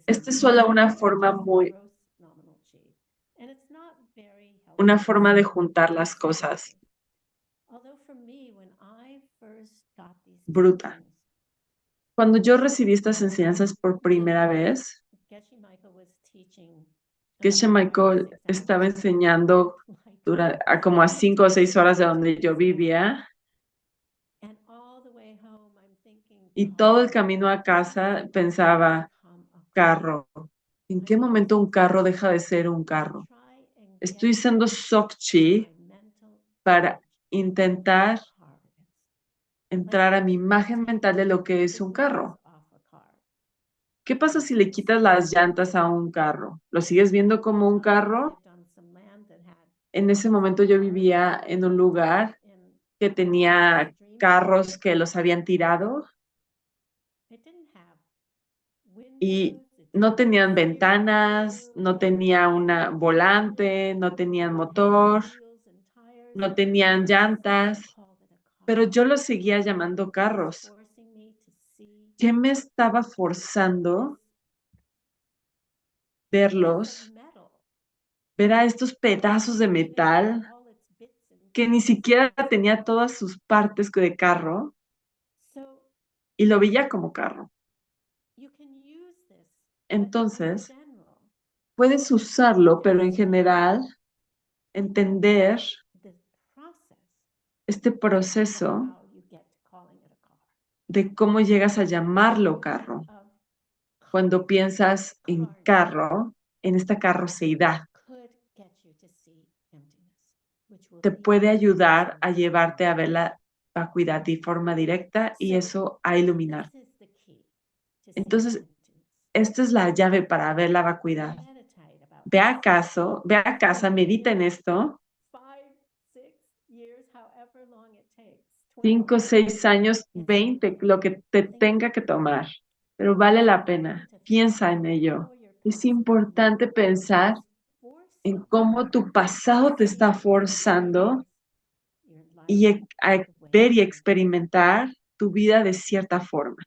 Esta es solo una forma una forma de juntar las cosas. Bruta. Cuando yo recibí estas enseñanzas por primera vez, Geshe Michael estaba enseñando como a 5 o 6 horas de donde yo vivía. Y todo el camino a casa pensaba, carro. ¿En qué momento un carro deja de ser un carro? Estoy usando Sokchi para intentar entrar a mi imagen mental de lo que es un carro. ¿Qué pasa si le quitas las llantas a un carro? ¿Lo sigues viendo como un carro? En ese momento yo vivía en un lugar que tenía carros que los habían tirado y no tenían ventanas, no tenía una volante, no tenían motor, no tenían llantas, pero yo los seguía llamando carros. ¿Qué me estaba forzando verlos, ver a estos pedazos de metal que ni siquiera tenía todas sus partes de carro y lo veía como carro? Entonces, puedes usarlo, pero en general, entender este proceso de cómo llegas a llamarlo carro. Cuando piensas en carro, en esta carroceidad, te puede ayudar a llevarte a ver la vacuidad de forma directa y eso a iluminar. This is the key to Entonces, seeing emptiness. Esta es la llave para ver la vacuidad. Meditate about Ve a casa, medita en esto, 5, 6 years, however long it takes. 5, 6 años, 20, lo que te tenga que tomar, pero vale la pena. Piensa en ello. Es importante pensar en cómo tu pasado te está forzando y a ver y experimentar tu vida de cierta forma.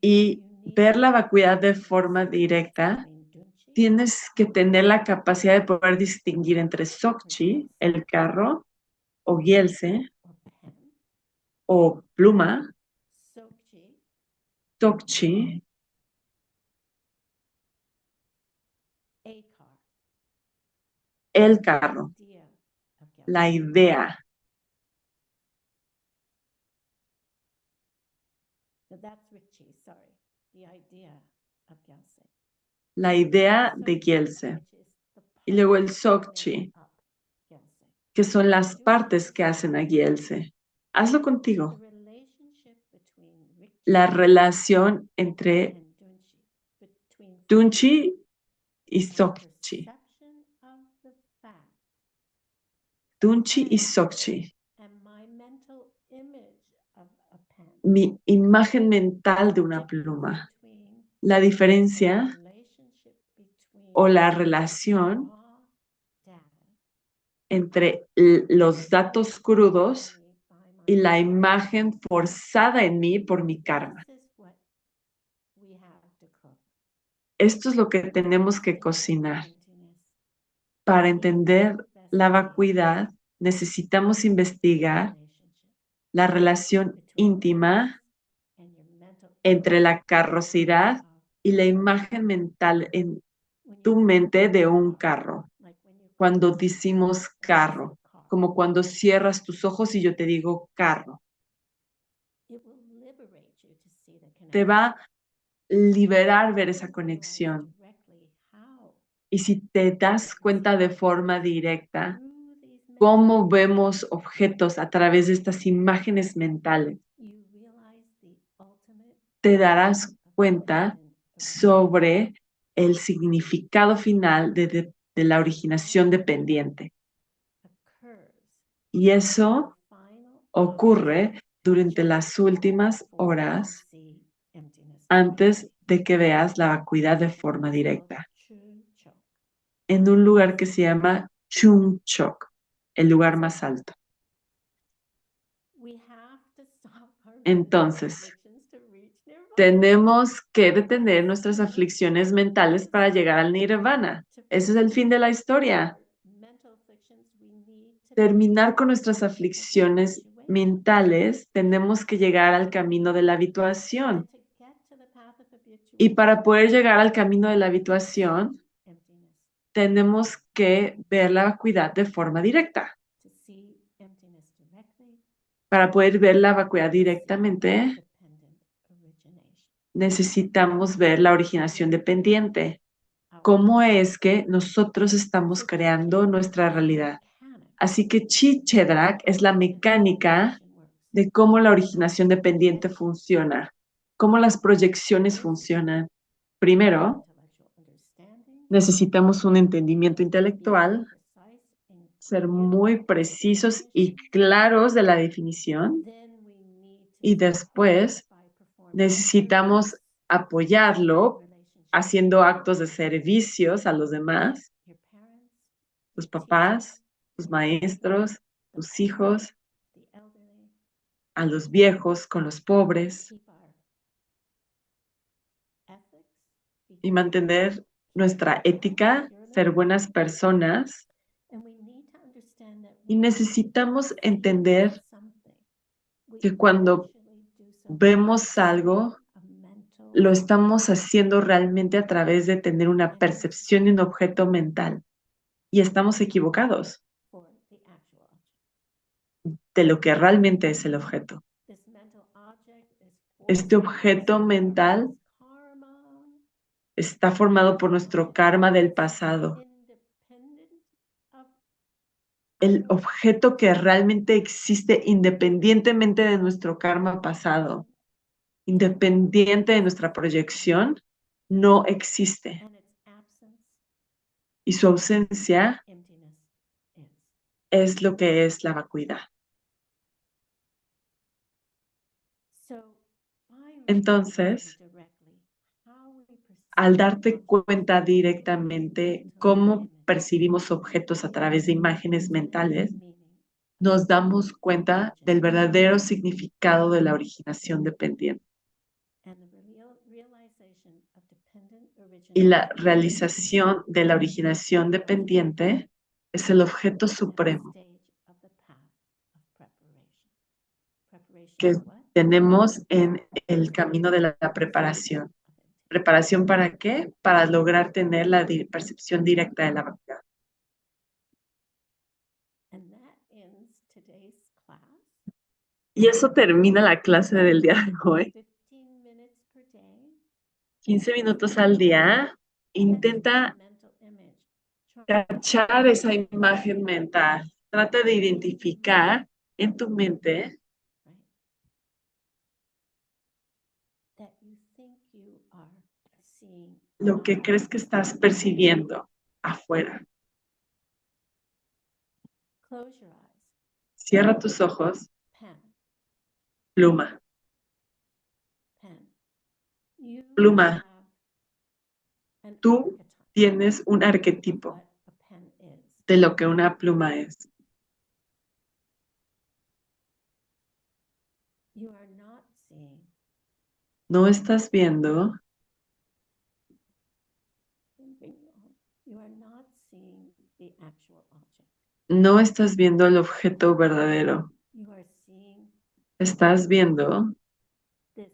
Y ver la vacuidad de forma directa, tienes que tener la capacidad de poder distinguir entre Sokchi, el carro, o Gyaltse, o pluma, Tokchi, el carro, la idea. La idea de Gyaltse. Y luego el Sokchi, que son las partes que hacen a Gyaltse. Hazlo contigo. La relación entre Dunchi y Sokchi. Dunchi y Sokchi. Mi imagen mental de una pluma. La diferencia o la relación entre los datos crudos y la imagen forzada en mí por mi karma. Esto es lo que tenemos que cocinar. Para entender la vacuidad, necesitamos investigar la relación íntima entre la carrosidad y la imagen mental en tu mente de un carro. Cuando decimos carro, como cuando cierras tus ojos y yo te digo carro. Te va a liberar ver esa conexión. Y si te das cuenta de forma directa cómo vemos objetos a través de estas imágenes mentales, te darás cuenta sobre el significado final de la originación dependiente. Y eso ocurre durante las últimas horas antes de que veas la vacuidad de forma directa, en un lugar que se llama Chungchok, el lugar más alto. Entonces, tenemos que detener nuestras aflicciones mentales para llegar al nirvana. Ese es el fin de la historia. Terminar con nuestras aflicciones mentales, tenemos que llegar al camino de la habituación. Y para poder llegar al camino de la habituación, tenemos que ver la vacuidad de forma directa. Para poder ver la vacuidad directamente, necesitamos ver la originación dependiente. ¿Cómo es que nosotros estamos creando nuestra realidad? Así que Chi-Chedrak es la mecánica de cómo la originación dependiente funciona, cómo las proyecciones funcionan. Primero, necesitamos un entendimiento intelectual, ser muy precisos y claros de la definición, y después necesitamos apoyarlo haciendo actos de servicios a los demás, tus papás, tus maestros, tus hijos, a los viejos, con los pobres, y mantener nuestra ética, ser buenas personas. Y necesitamos entender que cuando vemos algo, lo estamos haciendo realmente a través de tener una percepción de un objeto mental. Y estamos equivocados de lo que realmente es el objeto. Este objeto mental está formado por nuestro karma del pasado. el objeto que realmente existe independientemente de nuestro karma pasado, independiente de nuestra proyección, no existe. And its absence, Y su ausencia emptiness is. es lo que es la vacuidad. So, by Entonces, recognizing directly how we perceive al darte objects, cuenta directamente cómo percibimos objetos a través de imágenes mentales, meaning, nos damos cuenta del verdadero significado de la originación dependiente. and the realization of dependent Y la origination realización de la originación dependiente es el objeto supremo stage of the path of preparation. Preparation que of what? tenemos en el camino de la preparación. Of intent. ¿Preparación para qué? Para lograr tener la percepción directa de la vacuidad. And that ends today's class. Y eso termina la clase del día de hoy. 15 minutes per day. 15 minutos al día. Intenta cachar esa imagen mental. Trata de identificar en tu mente That you think you are seeing lo que crees que estás percibiendo afuera. Close your eyes. Cierra tus ojos, Pen, pluma. pen. You Pluma. have an Tú archetype Tienes un of arquetipo what a pen is. de lo que una pluma es. You are not seeing. No estás viendo, You are not seeing the actual object. no estás viendo el objeto verdadero. You are seeing Estás viendo this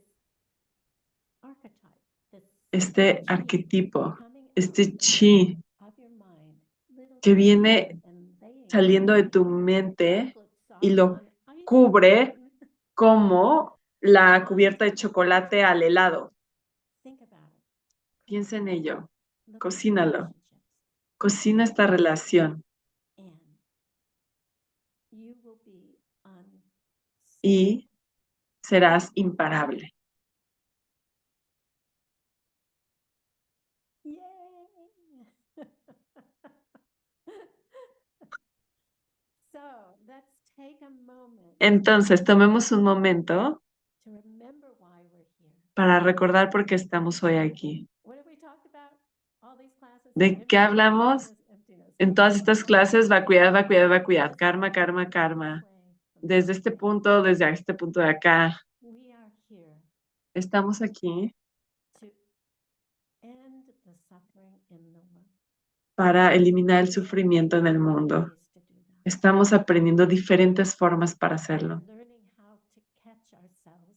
archetype, this este chi arquetipo, coming este chi out of your mind, little que viene and laying saliendo de tu mente chocolate y sauce lo on ice cubre cream. como la cubierta de chocolate al helado. Think about it. Piensa en ello, Look at the cocínalo, relationships, cocina esta relación and you will be y serás imparable. Yay! So let's take a moment Entonces, tomemos un momento to remember why we're here. para recordar por qué estamos hoy aquí. What have we talked about? All these classes. ¿De qué hablamos? En todas estas clases, vacuidad, vacuidad, vacuidad, karma, karma, karma. Desde este punto de acá, We are here estamos aquí to end the suffering in the world. para eliminar el sufrimiento en el mundo. Ways to do that. Estamos aprendiendo diferentes formas para hacerlo. Learning how to catch ourselves.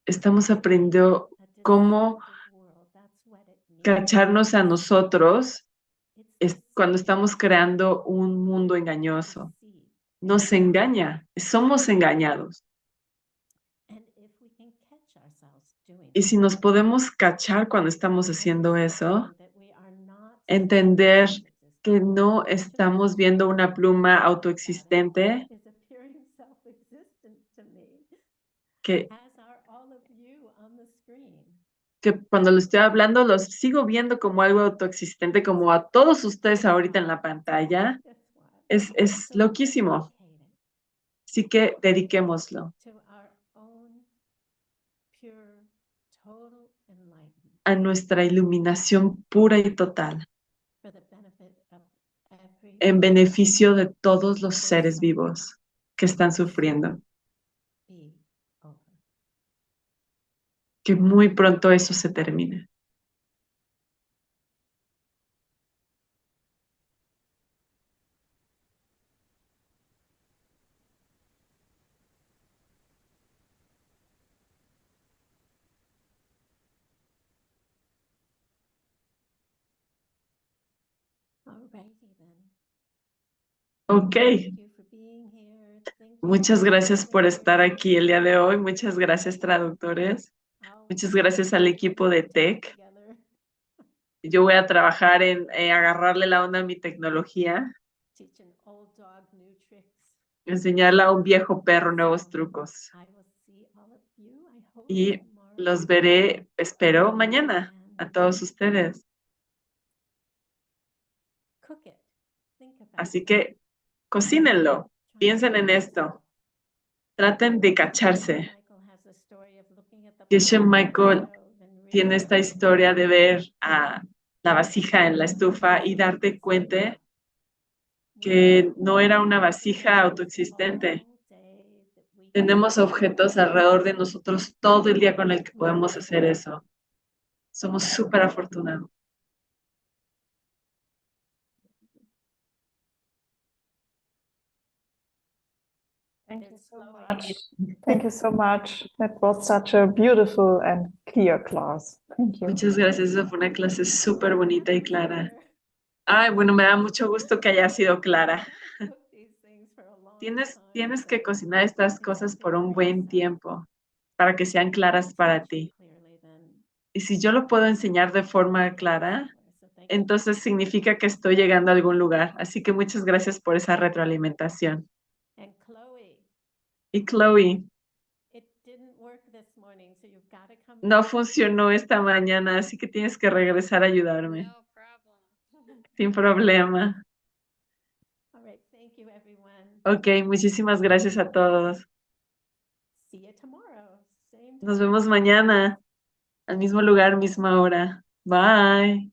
Estamos aprendiendo A cómo deceptive world. That's what it means. cacharnos a nosotros It's cuando deceived. estamos creando un mundo engañoso. Deceived. Nos engaña, somos engañados. And if we can catch ourselves doing Y si nos podemos cachar cuando estamos haciendo eso, understanding that we are not entender self-existent, que no estamos viendo una pluma autoexistente, is appearing self-existent to me, que, as are all of you on the screen. que cuando lo estoy hablando los sigo viendo como algo autoexistente, como a todos ustedes ahorita en la pantalla. Guess what? Es So loquísimo. dedicate it Así que dediquémoslo to our own pure, total enlightenment a nuestra iluminación pura y total, for the benefit of every en beneficio de todos los seres vivos que están sufriendo. be over. Que muy pronto eso se termine. Alrighty then. Ok, Thank you for being here. Thank you muchas for gracias por estar interpreters. aquí el día de hoy. Muchas gracias, traductores. I'll Muchas gracias al equipo de talk Tech. together Yo voy a trabajar en agarrarle la onda a mi tecnología Teach an old dog new tricks. Enseñarle a un viejo perro nuevos trucos. I will see all of you, I hope, Y tomorrow. los veré, espero, mañana a todos ustedes. Cook it. Think about Así it. que cocínenlo, Try piensen to en do esto, traten de cacharse. Michael has a story of looking at the Geshe pot on the Michael stove and tiene esta realizing historia de ver a la vasija en la estufa y darte cuenta que no era una vasija autoexistente. Tenemos objetos alrededor de nosotros todo el día con el que podemos hacer eso. Somos súper afortunados. Thank you It's so flowing. much. Thank you so much. That was such a beautiful and clear class. Thank you. Muchas gracias, esa fue una clase súper bonita y clara. Ay, bueno, me da mucho gusto que haya sido clara. Tienes que cocinar estas cosas por un buen tiempo para que sean claras para ti. Y si yo lo puedo enseñar de forma clara, entonces significa que estoy llegando a algún lugar. Así que muchas gracias por esa retroalimentación. Y Chloe, no funcionó esta mañana, así que tienes que regresar a ayudarme. No problem. Sin problema. All right, thank you, everyone. Ok, muchísimas gracias a todos. See you tomorrow. Same Nos time. vemos mañana, al mismo lugar, misma hora. Bye.